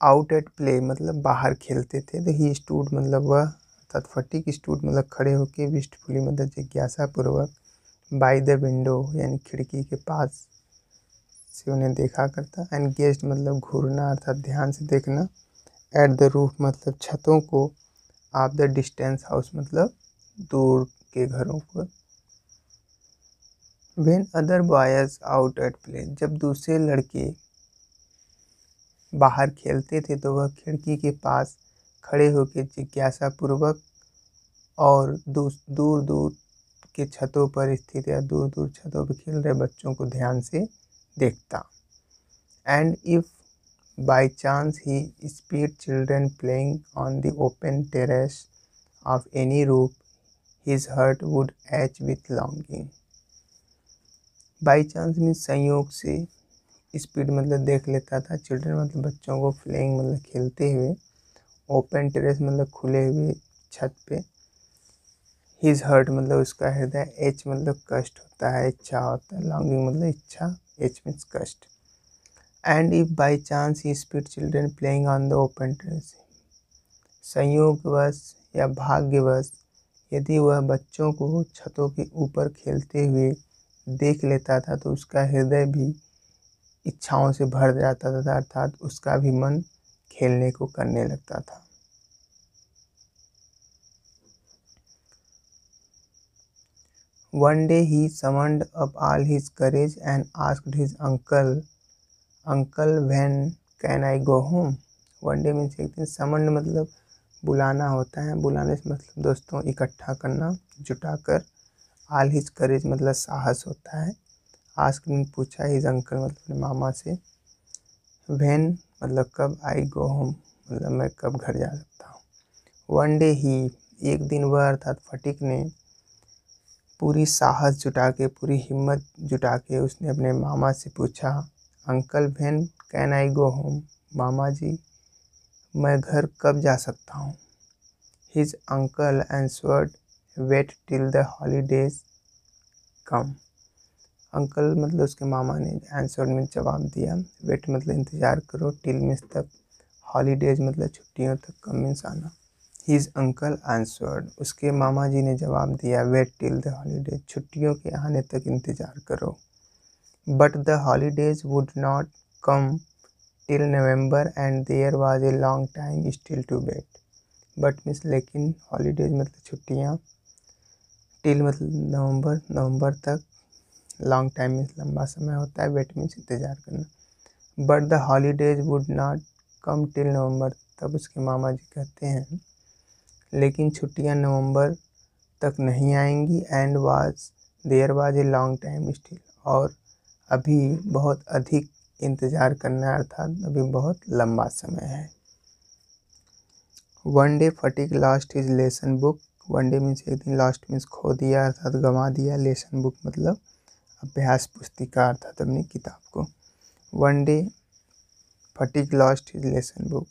out at play मतलब बाहर खेलते थे, तो he stood मतलब वह, अर्थात फटीक stood मतलब खड़े होके, wistfully मतलब जिज्ञासापूर्वक, by the window यानी खिड़की के पास से उन्हें देखा करता, एंड गेस्ट मतलब घूरना अर्थात ध्यान से देखना, एट द रूफ मतलब छतों को, ऑफ द डिस्टेंस हाउस मतलब दूर के घरों को। When other boys out at play, जब दूसरे लड़के बाहर खेलते थे तो वह खिड़की के पास खड़े होकर जिज्ञासापूर्वक और दूर दूर के छतों पर स्थित या दूर दूर छतों पर खेल रहे बच्चों को ध्यान से देखता। And if by chance he spied children playing on the open terrace of any roof, his heart would ache with longing. By chance में संयोग से, स्पीड मतलब देख लेता था, चिल्ड्रन मतलब बच्चों को, प्लेइंग मतलब खेलते हुए, ओपन टेरेस मतलब खुले हुए छत पे, हिज हर्ट मतलब उसका हृदय, एच मतलब कष्ट होता है, इच्छा होता है, लॉन्गिंग मतलब इच्छा, एच मीन्स कष्ट। And if by chance he speed children playing on the open terrace, संयोगवश या भाग्यवश यदि वह बच्चों को छतों के ऊपर खेलते हुए देख लेता था तो उसका हृदय भी इच्छाओं से भर जाता था, अर्थात उसका भी मन खेलने को करने लगता था। One day he summoned up all his courage and asked his uncle, when can I go home? One day means एक दिन, summoned मतलब बुलाना होता है, बुलाने से मतलब दोस्तों इकट्ठा करना, जुटाकर, all his courage मतलब साहस होता है, asked means पूछा, his uncle मतलब अपने मामा से, when मतलब कब, I go home मतलब मैं कब घर जा सकता हूँ। One day he, एक दिन वह अर्थात फटीक ने पूरी साहस जुटा के, पूरी हिम्मत जुटा के उसने अपने मामा से पूछा, uncle when can I go home मामा जी, मैं घर कब जा सकता हूँ? His uncle answered, wait till the holidays come. Uncle मतलब उसके मामा ने आंसर्ड में जवाब दिया, वेट मतलब इंतज़ार करो, टिल मीन्स तक, हॉलीडेज मतलब छुट्टियों तक, कम मीन्स आना। हिज अंकल आंसर्ड, उसके मामा जी ने जवाब दिया, वेट टिल द हॉलीडेज, छुट्टियों के आने तक इंतज़ार करो। But the holidays would not come till November and there was a long time still to wait. But means लेकिन, हॉलीडेज मतलब छुट्टियाँ, टिल मतलब नवंबर, नवंबर तक, लॉन्ग टाइम मीन्स लंबा समय होता है, वेट मीन्स इंतज़ार करना। But the holidays would not come till नवंबर, तब उसके मामा जी कहते हैं लेकिन छुट्टियां नवंबर तक नहीं आएंगी, and there was a long time still, और अभी बहुत अधिक इंतज़ार करना है, अर्थात अभी बहुत लंबा समय है। One day fatigue last his lesson book, one day means एक दिन, लास्ट मीन्स खो दिया अर्थात गंवा दिया, लेसन बुक मतलब अभ्यास पुस्तिका अर्थात अपनी किताब को। One day fatigue lost his lesson book,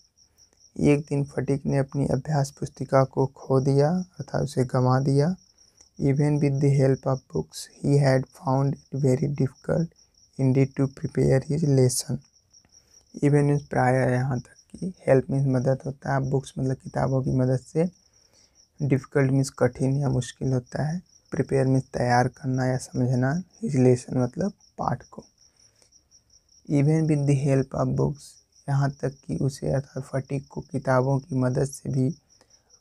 एक दिन फटीक ने अपनी अभ्यास पुस्तिका को खो दिया अर्थात उसे गंवा दिया। Even with the help of books he had found it very difficult indeed to prepare his lesson. Even means प्राय, यहाँ तक कि हेल्प मीन्स मदद होता है, बुक्स मतलब किताबों की मदद से, डिफ़िकल्ट मीन्स कठिन या मुश्किल होता है, प्रिपेयर मीन्स तैयार करना या समझना, हिज लेसन मतलब पाठ को। Even with the help of books, यहाँ तक कि उसे अर्थात फटीक को किताबों की मदद से भी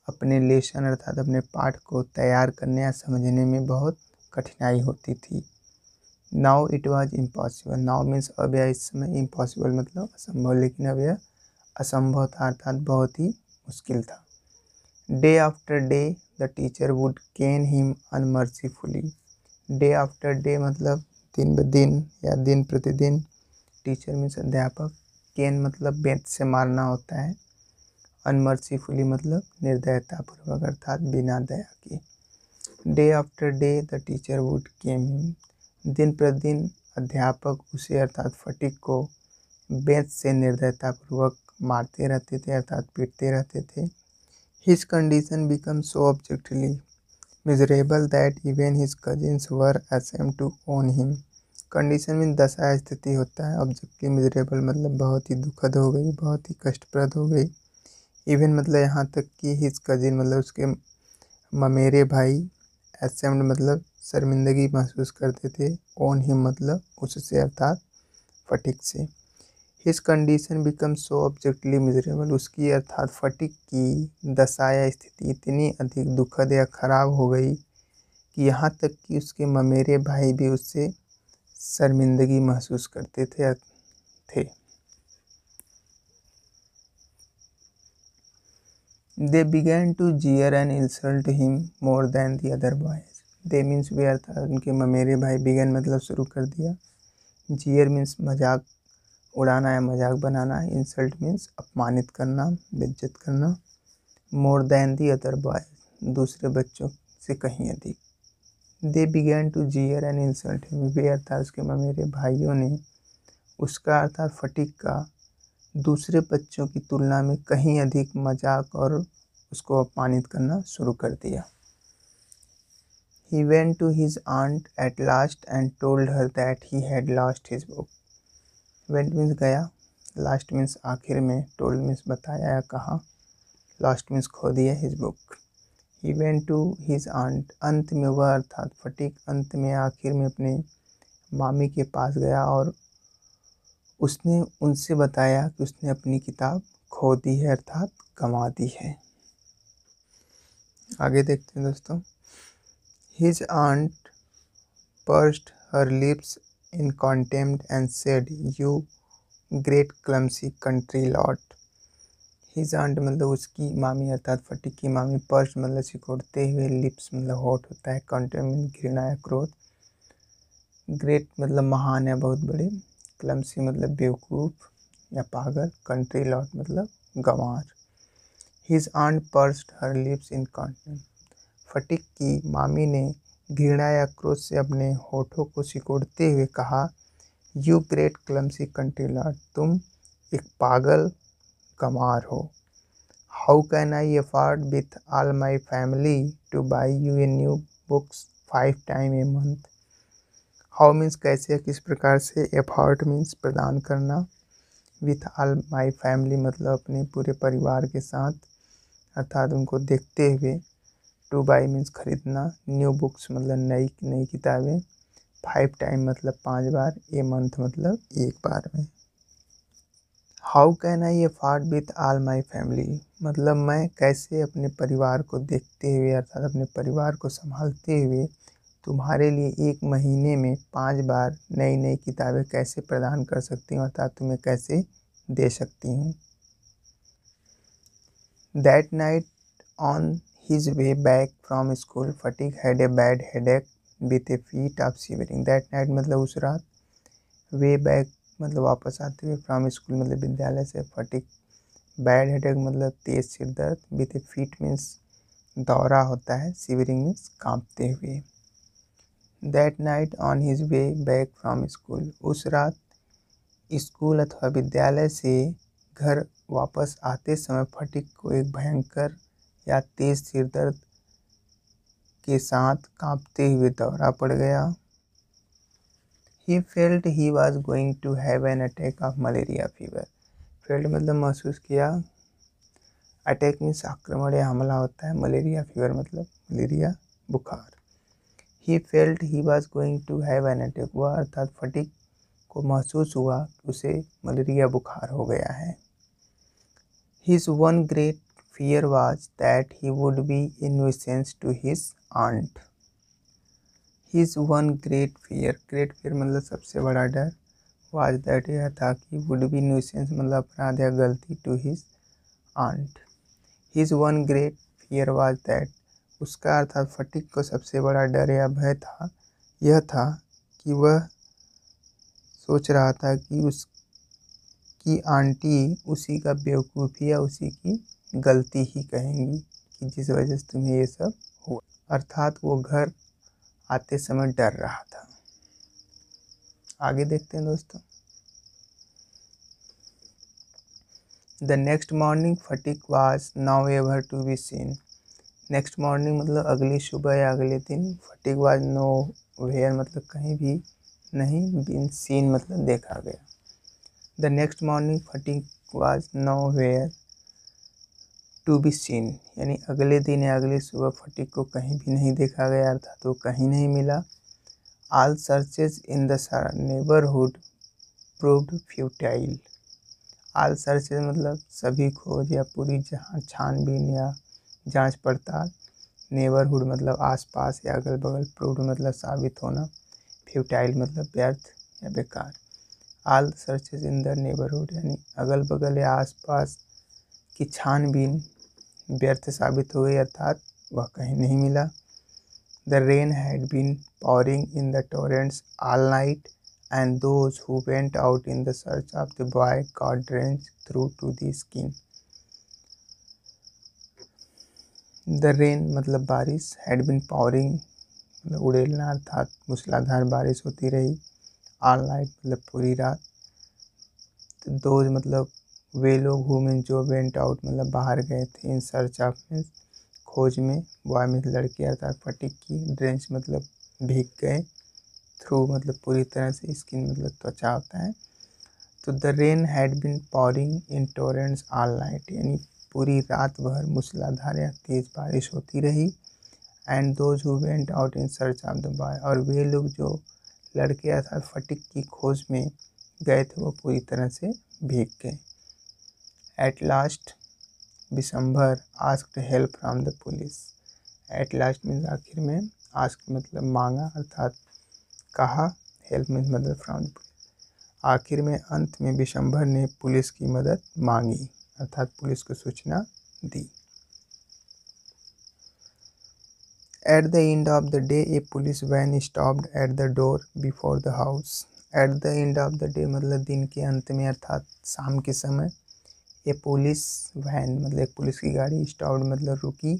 अपने लेसन अर्थात अपने पाठ को तैयार करने या समझने में बहुत कठिनाई होती थी। Now it was impossible, now means अब यह इस समय, इम्पॉसिबल मतलब असंभव, लेकिन अब यह असंभव था अर्थात बहुत ही मुश्किल था। Day after day the teacher would cane him unmercifully, day after day मतलब दिन ब दिन या दिन प्रतिदिन, टीचर मीन्स अध्यापक, केन मतलब बेंत से मारना होता है, अनमर्सीफुली मतलब निर्दयतापूर्वक अर्थात बिना दया के। Day after day the teacher would came him, दिन प्रतिदिन अध्यापक उसे अर्थात फटीक को बेंत से निर्दयतापूर्वक मारते रहते थे अर्थात पीटते रहते थे। His condition become so abjectly miserable that even his cousins were ashamed to own him. Condition में दशा स्थिति होता है, ऑब्जेक्टली मिजरेबल मतलब बहुत ही दुखद हो गई, बहुत ही कष्टप्रद हो गई। इवन मतलब यहाँ तक कि हिज कजिन मतलब उसके ममेरे भाई, असेम्ड मतलब शर्मिंदगी महसूस करते थे, ओन हिम मतलब उससे अर्थात फटीक से। His condition become so abjectly miserable, उसकी अर्थात फटीक की दशा या स्थिति इतनी अधिक दुखद या खराब हो गई कि यहाँ तक कि उसके ममेरे भाई भी उससे शर्मिंदगी महसूस करते थे। They began to jeer and insult him more than the other boys. They means वे अर्थात उनके ममेरे भाई, began मतलब शुरू कर दिया, jeer means मजाक उड़ाना या मजाक बनाना, insult means अपमानित करना, बेइज्जत करना, more than the other boys दूसरे बच्चों से कहीं अधिक। They began to jeer and insult him, वे अर्थात उसके ममेरे भाइयों ने उसका अर्थात फटीक का दूसरे बच्चों की तुलना में कहीं अधिक मजाक और उसको अपमानित करना शुरू कर दिया। He went to his aunt at last and told her that he had lost his book. Went means गया, last means आखिर में, told means बताया या कहा, lost means खो दिया, his book. He went to his aunt, अंत में वह अर्थात फटीक अंत में आखिर में अपने मामी के पास गया और उसने उनसे बताया कि उसने अपनी किताब खो दी है अर्थात गंवा दी है। आगे देखते हैं दोस्तों। His aunt pursed her lips in contempt and said, "You great clumsy country lot." His aunt मतलब उसकी मामी अर्थात फटीक की मामी, pursed मतलब सिकोड़ते हुए, lips मतलब होठ होता है, contempt घृणा या क्रोध, ग्रेट मतलब महान या बहुत बड़े, क्लमसी मतलब बेवकूफ़ या पागल, कंट्री लॉट मतलब गंवार। His aunt pursed her lips in contempt, Phatik की मामी ने घृणा या क्रोध से अपने होठों को सिकोड़ते हुए कहा, you great clumsy country lot, तुम एक पागल कमार हो। How can I afford with all my family two by U a new books 5 time a month. How means कैसे या किस प्रकार से, एफर्ट मीन्स प्रदान करना, विथ ऑल माई फैमिली मतलब अपने पूरे परिवार के साथ, अर्थात उनको देखते हुए, टू बाई मीन्स खरीदना, न्यू बुक्स मतलब नई नई किताबें, 5 टाइम मतलब 5 बार, ए मंथ मतलब एक बार में। How can I afford with all my family मतलब मैं कैसे अपने परिवार को देखते हुए अर्थात अपने परिवार को संभालते हुए तुम्हारे लिए एक महीने में 5 बार नई नई किताबें कैसे प्रदान कर सकती हूँ अर्थात तुम्हें कैसे दे सकती हूँ। That night on his way back from school fatigue had a bad headache with A feet of shivering. That night मतलब उस रात, वे बैक मतलब वापस आते हुए, फ्रॉम स्कूल मतलब विद्यालय से, फटीक बैड हेडेक मतलब तेज सिर दर्द, विथ ए फीट मीन्स दौरा होता है, शिवरिंग मीन्स कांपते हुए। That night on his way back from school उस रात स्कूल अथवा विद्यालय से घर वापस आते समय फटीक को एक भयंकर या तेज सिर दर्द के साथ कांपते हुए दौरा पड़ गया। He felt he was going to have an attack of malaria fever. Felt मतलब महसूस किया, अटैक मीन्स आक्रमण या हमला होता है, मलेरिया फीवर मतलब मलेरिया बुखार। He felt he was going to have an attack, वह अर्थात फटीक को महसूस हुआ कि उसे मलेरिया बुखार हो गया है। His one great fear was that he would be a nuisance to his aunt. His one great fear मतलब सबसे बड़ा डर, was that यह था कि would be nuisance मतलब अपराध या गलती, to his aunt. His one great fear was that उसका अर्थात फटीक को सबसे बड़ा डर या भय था, यह था कि वह सोच रहा था कि उसकी आंटी उसी का बेवकूफ़ी या उसी की गलती ही कहेंगी कि जिस वजह से तुम्हें ये सब हुआ, अर्थात वो घर आते समय डर रहा था। आगे देखते हैं दोस्तों। The next morning Phatik was nowhere to be seen. Next morning मतलब अगली सुबह या अगले दिन, फटीक वाज नो वेयर मतलब कहीं भी नहीं, बीन सीन मतलब देखा गया। The next morning Phatik was nowhere to be seen यानी अगले दिन या अगली सुबह फटीक को कहीं भी नहीं देखा गया अर्थात वो कहीं नहीं मिला। All searches in the neighbourhood proved futile. All searches मतलब सभी खोज या पूरी जहाँ छानबीन या जांच पड़ताल, नेबरहुड मतलब आसपास या अगल बगल, प्रूव्ड मतलब साबित होना, फ्यूटाइल मतलब व्यर्थ या बेकार। All searches in the neighbourhood यानी अगल बगल या आसपास की छानबीन व्यर्थ साबित हो गई अर्थात वह कहीं नहीं मिला। The rain had been pouring in the torrents all night and those who went out in the search of the boy got drenched through to the skin. The rain मतलब बारिश, had been pouring मतलब उड़ेलना अर्थात मूसलाधार बारिश होती रही, all night मतलब पूरी रात, those मतलब वे लोग who मीन्स जो, went out मतलब बाहर गए थे, in search of मीन्स खोज में, boy मीन्स लड़की अर्थात फटीक की, drenched मतलब भीग गए, थ्रू मतलब पूरी तरह से, स्किन मतलब त्वचा होता है। तो the rain had been pouring in torrents all night यानी पूरी रात भर मूसलाधार या तेज बारिश होती रही। And those who went out in search of the boy और वे लोग जो लड़के अर्थात फटीक की खोज में गए थे वो पूरी तरह से भीग गए। At last Bishambhar asked help from the police. At last means आखिर में, आस्क मतलब मांगा अर्थात कहा, हेल्प मीन्स मतलब फ्रॉम द पुलिस। आखिर में अंत में विशंभर ने पुलिस की मदद मांगी अर्थात पुलिस को सूचना दी। At the end of the day a police van stopped at the door before the house. At the end of the day मतलब दिन के अंत में अर्थात शाम के समय, ए पुलिस वैन मतलब एक पुलिस की गाड़ी, स्टॉप्ड मतलब रुकी,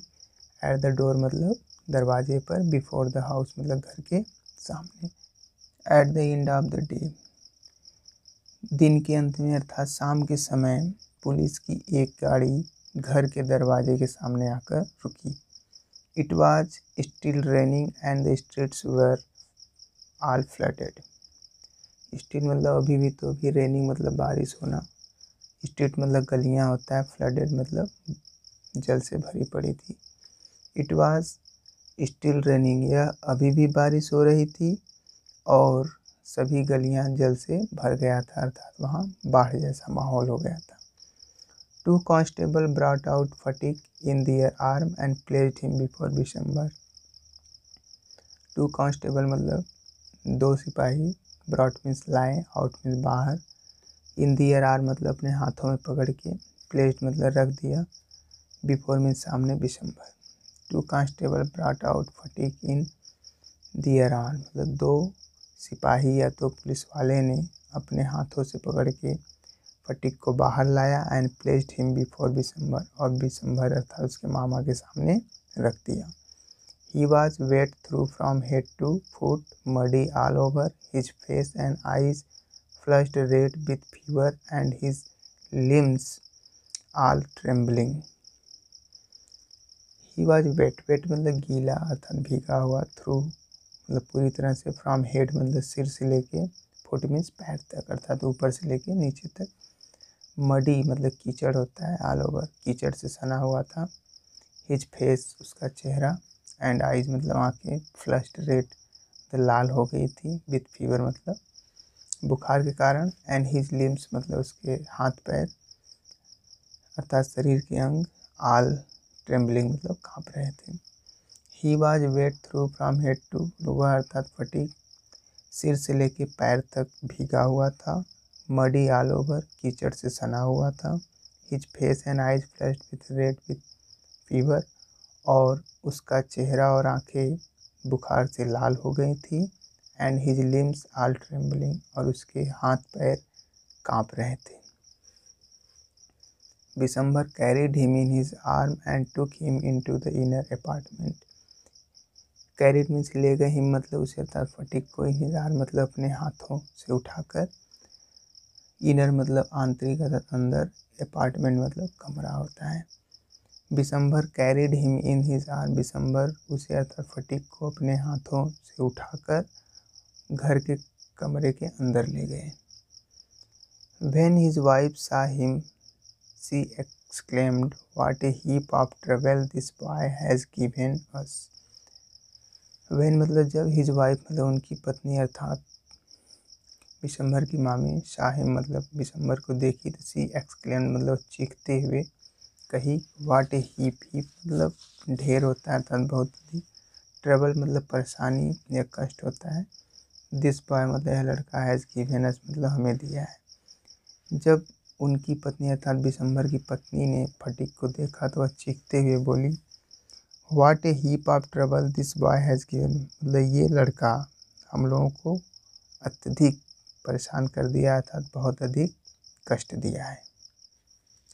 एट द डोर मतलब दरवाजे पर, बिफोर द हाउस मतलब घर के सामने। Eight the end of the day दिन के अंत में अर्थात शाम के समय पुलिस की एक गाड़ी घर के दरवाजे के सामने आकर रुकी। It was still raining and the streets were all flooded. Still मतलब अभी भी, तो अभी रेनिंग मतलब बारिश होना, स्ट्रीट मतलब गलियां होता है, फ्लडेड मतलब जल से भरी पड़ी थी। इट वॉज स्टिल रेनिंग, यह अभी भी बारिश हो रही थी और सभी गलियां जल से भर गया था, अर्थात वहाँ बाढ़ जैसा माहौल हो गया था। Two constable brought out Phatik in their arm and placed him before Bishambar. Two constable मतलब दो सिपाही, ब्रॉट मीन्स लाए, आउट मीन्स बाहर, इन दियर आर्म मतलब अपने हाथों में पकड़ के, प्लेस्ड मतलब रख दिया, बिफोर मीन्स सामने, Bishambar. Two constable brought out Phatik in their arm मतलब दो सिपाही या तो पुलिस वाले ने अपने हाथों से पकड़ के फटीक को बाहर लाया, and placed him before Bishambar, और बिशंबर अर्थात उसके मामा के सामने रख दिया। He was wet through from head to foot, muddy all over, his face and eyes flushed red with fever and his limbs all trembling. He was wet, wet मतलब गीला अर्थात भीगा हुआ, थ्रू मतलब पूरी तरह से, फ्रॉम हेड मतलब सिर से लेके, फुट मीन्स पैर तक अर्थात ऊपर से लेके नीचे तक, मडी मतलब कीचड़ होता है, ऑल ओवर कीचड़ से सना हुआ था, हिज फेस उसका चेहरा, एंड आइज मतलब आंखें, फ्लश्ड रेड तो लाल हो गई थी, विथ फीवर मतलब बुखार के कारण, एंड हिज लिम्स मतलब उसके हाथ पैर अर्थात शरीर के अंग, ऑल ट्रेम्बलिंग मतलब काँप रहे थे। He was wet through from head to, वह अर्थात फटीक सिर से लेके पैर तक भीगा हुआ था, मडी ऑल ओवर कीचड़ से सना हुआ था, his face and eyes flushed with red with fever और उसका चेहरा और आंखें बुखार से लाल हो गई थी, and his limbs all trembling और उसके हाथ पैर काँप रहे थे। Bishambar carried him in his arm and took him into the inner apartment. Carried means ले गए, हिम मतलब उसे अर्थात फटीक को, इन हिज आर्म मतलब अपने हाथों से उठाकर, इनर मतलब आंतरिक अर्थात अंदर, अपार्टमेंट मतलब कमरा होता है। Bishambar carried him in his arm, Bishambar उसे अर्थात फटीक को अपने हाथों से उठाकर घर के कमरे के अंदर ले गए। When his wife saw him, she exclaimed, "What a heap of trouble this boy has given us." When मतलब जब, his wife मतलब उनकी पत्नी अर्थात बिशंबर की मामी, शाहिम मतलब बिशंबर को देखी, तो she exclaimed मतलब चीखते हुए कही, "What a heap", heap मतलब ढेर होता है अर्थात बहुत अधिक, ट्रबल मतलब परेशानी या कष्ट होता है, दिस बॉय मतलब यह लड़का, हैज़ गिवन अस मतलब हमें दिया है। जब उनकी पत्नी अर्थात बिशंबर की पत्नी ने फटीक को देखा तो वह चीखते हुए बोली, what A heap of trouble this boy has given, मतलब ये लड़का हम लोगों को अत्यधिक परेशान कर दिया अर्थात बहुत अधिक कष्ट दिया है।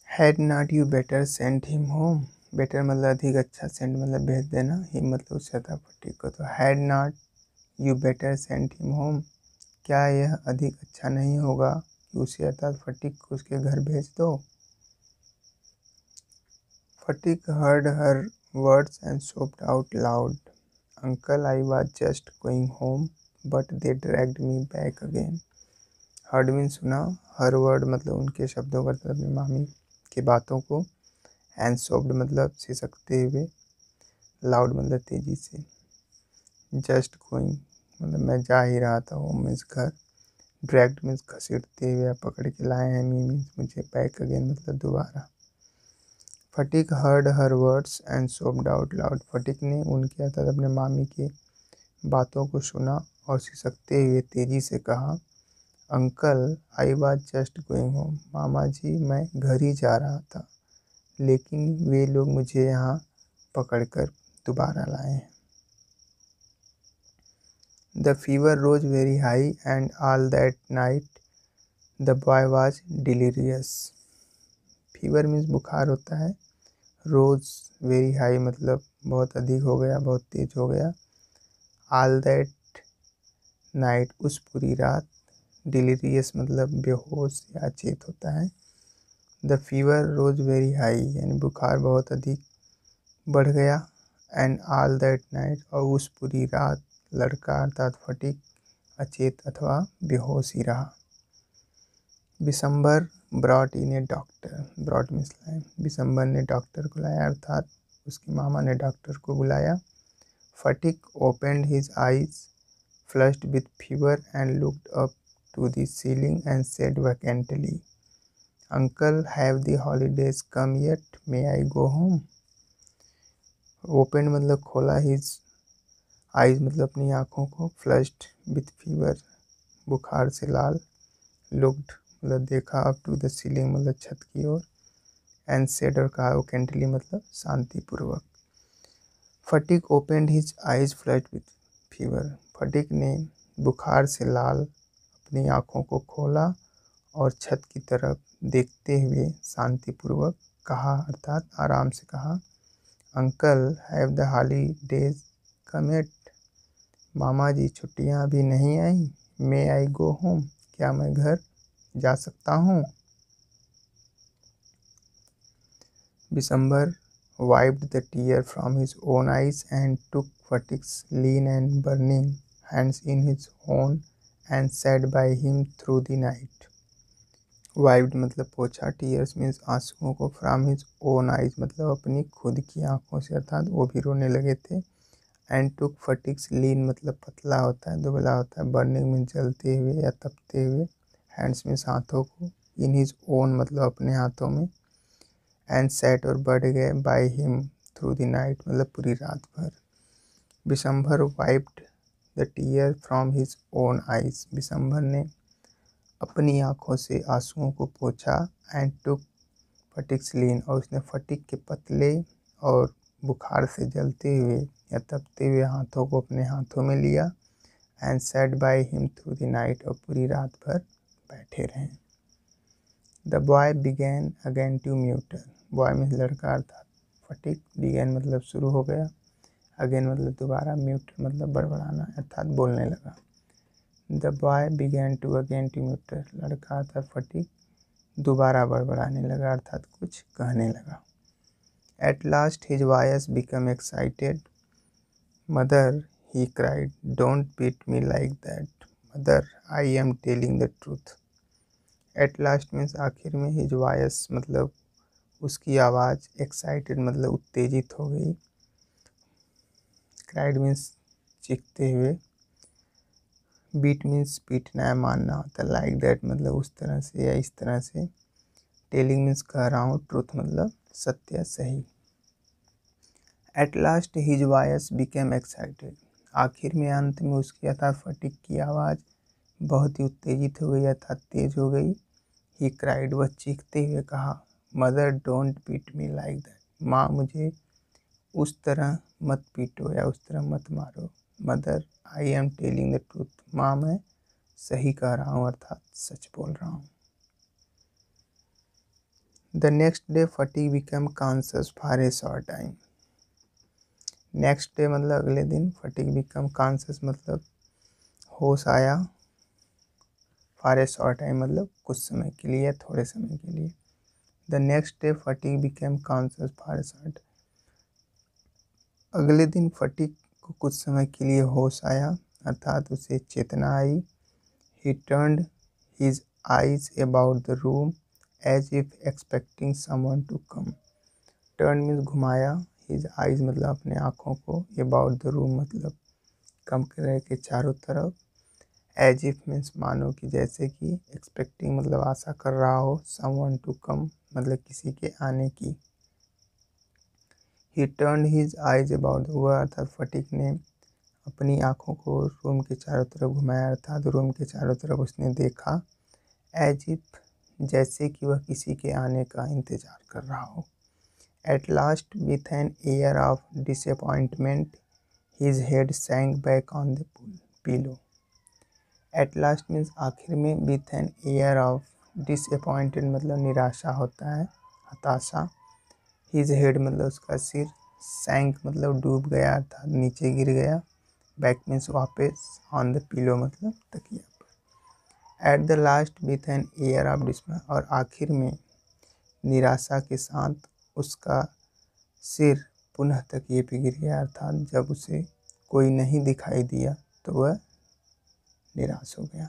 Had not you better send him home, better मतलब अधिक अच्छा, सेंड मतलब भेज देना, हिम मतलब उससे था फटीक को, तो had not you better send him home, क्या यह अधिक अच्छा नहीं होगा कि उसे अर्थात फटीक को उसके घर भेज दो। Fatigue heard her words and soaked out loud, uncle I was just going home but they dragged me back again. Heard mean सुना, हर वर्ड मतलब उनके शब्दों का, अपनी मामी की बातों को, एंड सोप्ड मतलब सिसकते हुए, लाउड मतलब तेजी से, जस्ट गोइंग मतलब मैं जा ही रहा था, होम मीन्स घर, ड्रैग्ड मीन्स घसीटते हुए या पकड़ के लाए हैं, मी मीन्स मुझे, बैक अगेन मतलब दोबारा। Fatigue heard her words and soaked out loud, fatigue ने उनके अर्थात अपने मामी की बातों को सुना और सिसकते हुए तेजी से कहा, uncle I was just going home, मामा जी मैं घर ही जा रहा था, लेकिन वे लोग मुझे यहाँ पकड़कर दोबारा लाए हैं। The fever rose very high and all that night the boy was delirious. Fever means बुखार होता है, रोज वेरी हाई मतलब बहुत अधिक हो गया, बहुत तेज हो गया, ऑल दैट नाइट उस पूरी रात, डिलीरियस मतलब बेहोश या अचेत होता है। The fever rose very high यानी बुखार बहुत अधिक बढ़ गया। एंड ऑल दैट नाइट और उस पूरी रात लड़का अर्थात फटीक अचेत अथवा बेहोश ही रहा। Bishambar brought in A doctor, brought means लाया, बिशंबर ने डॉक्टर को लाया अर्थात उसके मामा ने डॉक्टर को बुलाया। Phatik opened his eyes flushed with fever and looked up to the ceiling and said vacantly, uncle have the holidays come yet, may I go home. Open मतलब खोला, हिज आइज मतलब अपनी आँखों को, फ्लश्ड विथ फीवर बुखार से लाल, looked मतलब देखा, अप टू द सीलिंग मतलब छत की ओर, एंड सेड और कहा, वैकेंटली मतलब शांतिपूर्वक। Fatigue opened his eyes flushed with fever, fatigue ने बुखार से लाल अपनी आँखों को खोला और छत की तरफ देखते हुए शांतिपूर्वक कहा अर्थात आराम से कहा, uncle have the holidays come yet, मामा जी छुट्टियां अभी नहीं आई, मे आई गो होम, क्या मैं घर जा सकता हूँ। Bishambar wiped the tear from his own eyes and took Fatik's lean and burning hands in his own and sat by him through the night. Wiped मतलब पोछा, tears means आंसुओं को, from his own eyes मतलब अपनी खुद की आंखों से अर्थात वो भी रोने लगे थे। and took Fatik's lean मतलब पतला होता है, दुबला होता है, burning means जलते हुए या तपते हुए, hands means हाथों को, in his own मतलब अपने हाथों में, एंड सेट और बढ़ गए, by him through the night मतलब पूरी रात भर। Bishambar wiped the tear from his own eyes, Bishambar ने अपनी आँखों से आंसुओं को पोंछा। एंड टुक फटिक्स लीन और उसने फटिक के पतले और बुखार से जलते हुए या तपते हुए हाथों को अपने हाथों में लिया। And sat by him through the night और पूरी रात भर बैठे रहे। The boy began again to mutter, boy means लड़का अर्थात फटिक, बिगैन मतलब शुरू हो गया, अगेन मतलब दोबारा, म्यूटर मतलब बड़बड़ाना अर्थात बोलने लगा। The boy began to again to mutter, लड़का अर्थात फटिक दोबारा बड़बड़ाने लगा अर्थात कुछ कहने लगा। At last his voice become excited, mother he cried, don't beat me like that, mother I am telling the truth. At last means आखिर में, हिज वॉइस मतलब उसकी आवाज़, एक्साइटेड मतलब उत्तेजित हो गई, क्राइड मीन्स चीखते हुए, बीट मीन्स पीटना है मानना होता है, लाइक दैट मतलब उस तरह से या इस तरह से, टेलिंग मीन्स कह रहा हूँ, ट्रूथ मतलब सत्य सही। Eight last his voice became excited, आखिर में अंत में उसकी अर्थात फटिक की आवाज़ बहुत ही उत्तेजित हो गई अर्थात तेज हो गई। ही क्राइड वह चीखते हुए कहा, mother don't beat me like that, माँ मुझे उस तरह मत पीटो या उस तरह मत मारो। Mother I am telling the truth, माँ मैं सही कह रहा हूँ अर्थात सच बोल रहा हूँ। The next day fatigue become conscious for a short time, next day मतलब अगले दिन, फटीक बिकम कॉन्शियस मतलब होश आया, फॉर ए शॉर्ट टाइम मतलब कुछ समय के लिए, थोड़े समय के लिए। The next day fatigue became conscious for a short, अगले दिन फटीक को कुछ समय के लिए होश आया अर्थात उसे चेतना आई। He turned his eyes about the room as if expecting someone to come, turn means घुमाया, हिज आइज मतलब अपने आँखों को, अबाउट द रूम मतलब कमरे के चारों तरफ, एज इफ मीन्स मानो कि जैसे कि, एक्सपेक्टिंग मतलब आशा कर रहा हो, समवन टू कम मतलब किसी के आने की। ही टर्न हिज आइज अबाउट, हुआ अर्थात फटीक ने अपनी आँखों को रूम के चारों तरफ घुमाया अर्थात रूम के चारों तरफ उसने देखा। एज इफ जैसे कि वह किसी के आने का इंतज़ार कर रहा हो। At last with an air of disappointment his head sank back on the pillow, at last means आखिर में, with an air of disappointed मतलब निराशा होता है, हताशा, हिज हेड मतलब उसका सिर, सैंक मतलब डूब गया अर्थात नीचे गिर गया, बैक मीन्स वापस, ऑन द पिलो मतलब तकिया पर। At the last with an air of dismay, और आखिर में निराशा के साथ उसका सिर पुनः तकिए पे गिर गया, अर्थात जब उसे कोई नहीं दिखाई दिया तो वह निराश हो गया।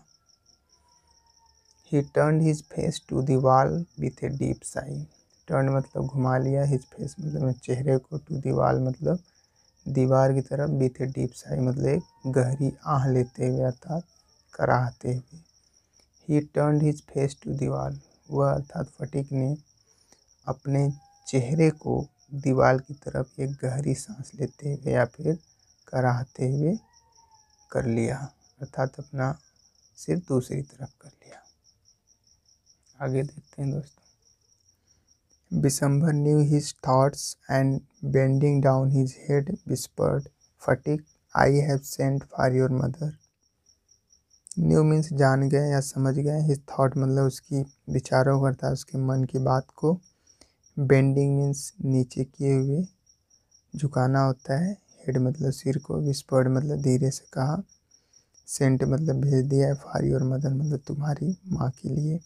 He turned his face to the wall with a deep sigh. Turn मतलब घुमा लिया, his face मतलब चेहरे को, to the wall मतलब दीवार की तरफ, with a deep sigh मतलब एक गहरी आह लेते हुए, अर्थात कराहते हुए। He turned his face to the wall, वह अर्थात फटिक ने अपने चेहरे को दीवार की तरफ एक गहरी सांस लेते हुए या फिर कराहते हुए कर लिया, अर्थात अपना सिर दूसरी तरफ कर लिया। आगे देखते हैं दोस्तों। Bishambhar knew his thoughts and bending down his head whispered, Phatik I have sent for your mother. Knew means जान गए या समझ गए, हिज थॉट मतलब उसकी विचारों को, अर्थात उसके मन की बात को। बेंडिंग मीन्स नीचे किए हुए, झुकाना होता है। हेड मतलब सिर को। विस्पर्ड मतलब धीरे से कहा। सेंट मतलब भेज दिया है। फॉर योर मदर मतलब तुम्हारी माँ के लिए।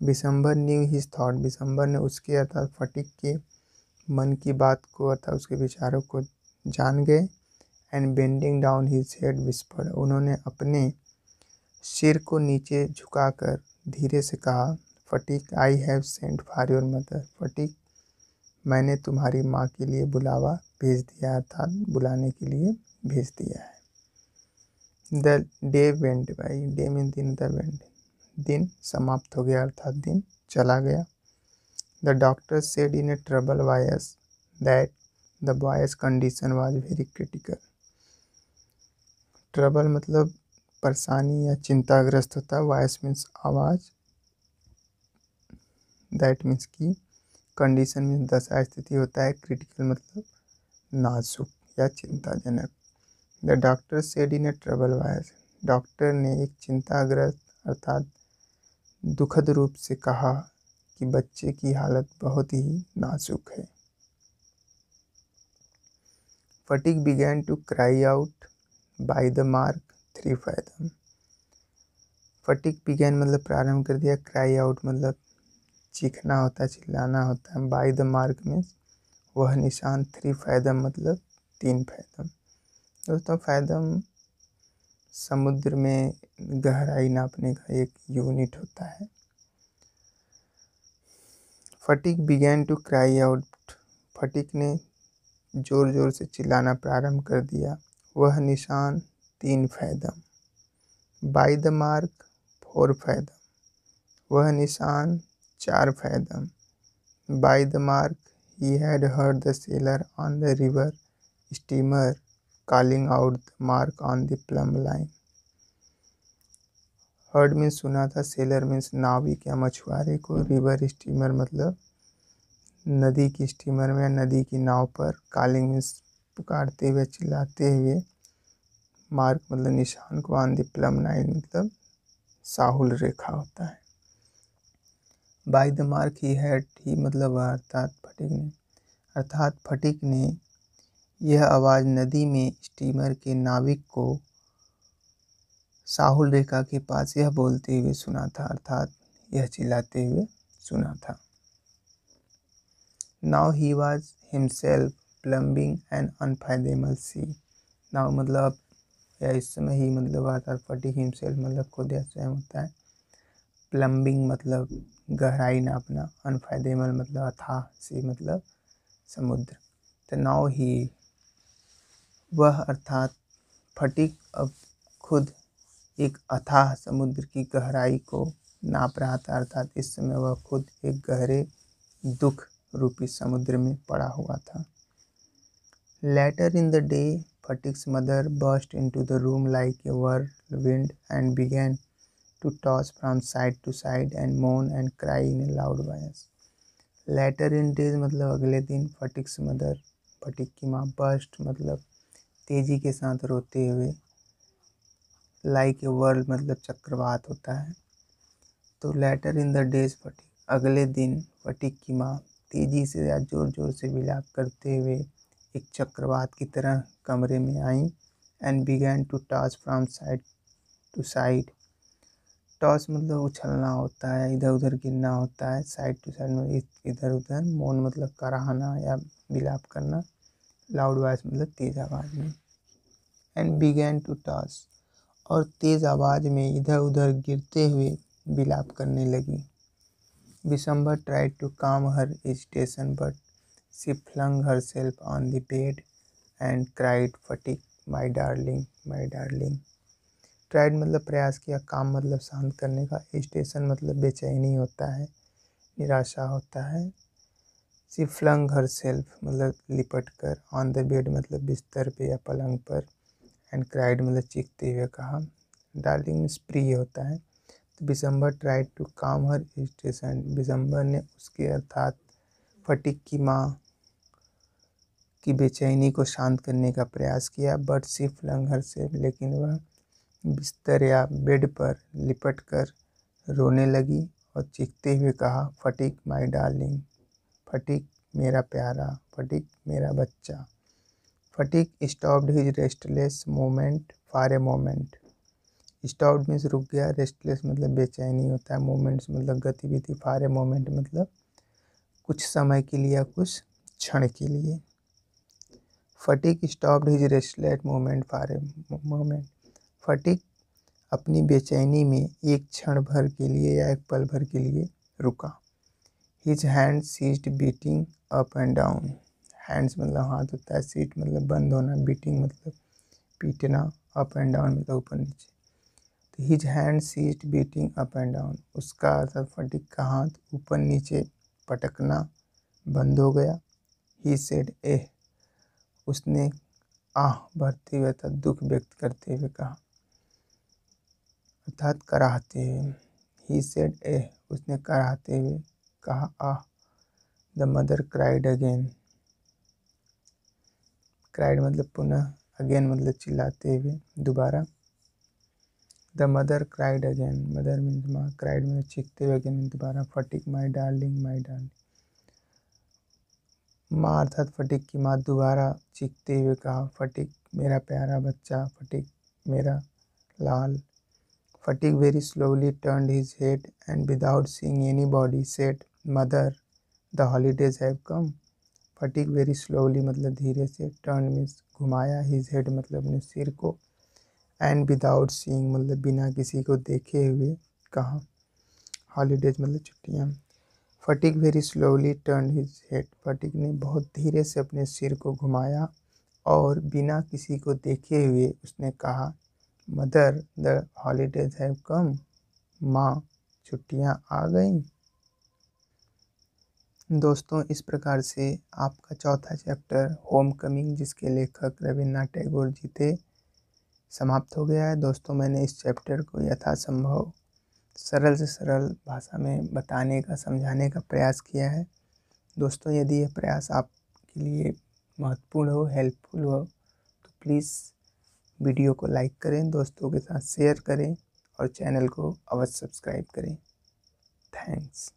Bishambar knew his thought, Bishambar ने उसके अर्थात फटिक के मन की बात को अर्थात उसके विचारों को जान गए। And bending down his head whispered, उन्होंने अपने सिर को नीचे झुकाकर धीरे से कहा, Phatik I have sent for your mother, Phatik मैंने तुम्हारी माँ के लिए बुलावा भेज दिया, अर्थात बुलाने के लिए भेज दिया है। The day went by, day mean दिन, द वेंट दिन समाप्त हो गया, अर्थात दिन चला गया। The doctor said in A trouble voice that the boys condition was very critical. Trouble मतलब परेशानी या चिंताग्रस्त होता है। वॉइस मीन्स आवाज़। दैट मीन्स की। कंडीशन मीन्स दशा स्थिति होता है। क्रिटिकल मतलब नाजुक या चिंताजनक। The doctor said in A trouble voice, doctor ने एक चिंताग्रस्त अर्थात दुखद रूप से कहा कि बच्चे की हालत बहुत ही नाजुक है। Phatik began to cry out by the mark 3 fathom। Phatik began मतलब प्रारंभ कर दिया। क्राई आउट मतलब चीखना होता है, चिल्लाना होता है। बाय द मार्क मीन्स वह निशान। 3 fathom मतलब 3 फैदम। दोस्तों फैदम समुद्र में गहराई नापने का एक यूनिट होता है। Phatik began to cry out, फटिक ने जोर जोर से चिल्लाना प्रारंभ कर दिया। वह निशान 3 fathom. Bye the mark 4 fathom, वह निशान 4 fathom. Bye the mark he had heard the seller on the river steamer calling out the mark on the plum line. Heard means सुना था। सेलर मीन्स नाविक या मछुआरे को। रिवर स्टीमर मतलब नदी की स्टीमर में, नदी की नाव पर। कॉलिंग मीन्स पुकारते हुए, चिल्लाते हुए। मार्क मतलब निशान को। ऑन द प्लम लाइन मतलब साहुल रेखा होता है। By the mark he had, he मतलब वह अर्थात फटिक ने, अर्थात फटिक ने यह आवाज़ नदी में स्टीमर के नाविक को साहुल रेखा के पास यह बोलते हुए सुना था, अर्थात यह चिल्लाते हुए सुना था। Now he was himself plumbing an unfathomable sea. Now मतलब या इस समय ही मतलब अर्थात फटिक हिमसेल्फ मतलब खुद या स्वयं होता है। प्लम्बिंग मतलब गहराई नापना। अनफाइनेबल मतलब अथाह, सी मतलब समुद्र। तो नाउ ही, वह अर्थात फटिक अब खुद एक अथाह समुद्र की गहराई को नाप रहा था, अर्थात इस समय वह खुद एक गहरे दुख रूपी समुद्र में पड़ा हुआ था। Later in the day Phatik's mother burst into the room like a whirlwind and began to toss from side to side and moan and cry in a loud voice। Later in days मतलब अगले दिन। फटिक्स mother फटिक की माँ। Burst मतलब तेजी के साथ रोते हुए। लाइक ए वर्ल्ड मतलब चक्रवात होता है। तो लेटर इन द डेज फटिक अगले दिन फटिक की माँ तेजी से या जोर जोर से विलाप करते हुए एक चक्रवात की तरह कमरे में आई। And began to toss from side to side, toss मतलब उछलना होता है, इधर उधर गिरना होता है, साइड टू साइड में इधर उधर। मोन मतलब कराहना या विलाप करना। लाउड वॉइस मतलब तेज आवाज़ में। एंड बिगैन टू टॉस, और तेज आवाज़ में इधर उधर गिरते हुए विलाप करने लगी। Bishambar tried to calm her agitation but she flung herself on the bed and cried, fatigue, my darling, my darling। Tried मतलब प्रयास किया, काम मतलब शांत करने का, एजिटेशन मतलब बेचैनी होता है, निराशा होता है। शी फ्लंग herself मतलब लिपट कर, ऑन द बेड मतलब बिस्तर पे या पलंग पर, एंड क्राइड मतलब चीखते हुए कहा। डार्लिंग में प्रिय होता है। तो Bishambar tried to calm her agitation, Bishambar ने उसके अर्थात फटीक की माँ की बेचैनी को शांत करने का प्रयास किया। बट शी फ्लंग herself, लेकिन वह बिस्तर या बेड पर लिपट कर रोने लगी और चीखते हुए कहा, फटीक माई डार्लिंग, फटीक मेरा प्यारा, फटीक मेरा बच्चा। Fatigue stopped his restless moment for a moment. Stopped means रुक गया, रेस्टलेस मतलब बेचैनी होता है, मोमेंट्स मतलब गतिविधि, फॉर ए मोमेंट मतलब कुछ समय के लिए या कुछ क्षण के लिए। Fatigue stopped his restless moment for a moment. Fatigue अपनी बेचैनी में एक क्षण भर के लिए या एक पल भर के लिए रुका। His hand ceased beating up and down. Hands मतलब हाथ होता है, सीट मतलब बंद होना, बीटिंग मतलब पीटना, अप एंड डाउन मतलब ऊपर नीचे। तो his hand ceased beating up and down, उसका अर्थात फटीक का हाथ ऊपर नीचे पटकना बंद हो गया। ही सेड एह, उसने आह भरते हुए अर्थात दुख व्यक्त करते हुए कहा, अर्थात कराहते हुए। ही सेड एह, उसने कराहते हुए कहा आह। The mother cried again. Cried मतलब पुनः, अगेन मतलब चिल्लाते हुए दोबारा। The mother cried again, mother means माँ, क्राइड मतलब चीखते हुए, अगेन दोबारा। Phatik my darling, my darling. माँ अर्थात फटीक की माँ दोबारा चीखते हुए कहा, फटीक मेरा प्यारा बच्चा, फटीक मेरा लाल। Phatik very slowly turned his head and without seeing anybody said, mother the holidays have come. Phatik very slowly मतलब धीरे से, टर्न मीन्स घुमाया, हिज हेड मतलब अपने सिर को, एंड विदाउट सीइंग मतलब बिना किसी को देखे हुए कहा। हॉलीडेज मतलब छुट्टियाँ। Fatigue very slowly turn his head, fatigue ने बहुत धीरे से अपने सिर को घुमाया और बिना किसी को देखे हुए उसने कहा, मदर द हॉलीडेज हैव कम, माँ छुट्टियाँ आ गईं। दोस्तों, इस प्रकार से आपका चौथा चैप्टर होम कमिंग, जिसके लेखक रविन्द्रनाथ टैगोर जी थे, समाप्त हो गया है। दोस्तों, मैंने इस चैप्टर को यथासंभव सरल से सरल भाषा में बताने का, समझाने का प्रयास किया है। दोस्तों, यदि यह प्रयास आपके लिए महत्वपूर्ण हो, हेल्पफुल हो, तो प्लीज़ वीडियो को लाइक करें, दोस्तों के साथ शेयर करें और चैनल को अवश्य सब्सक्राइब करें। थैंक्स।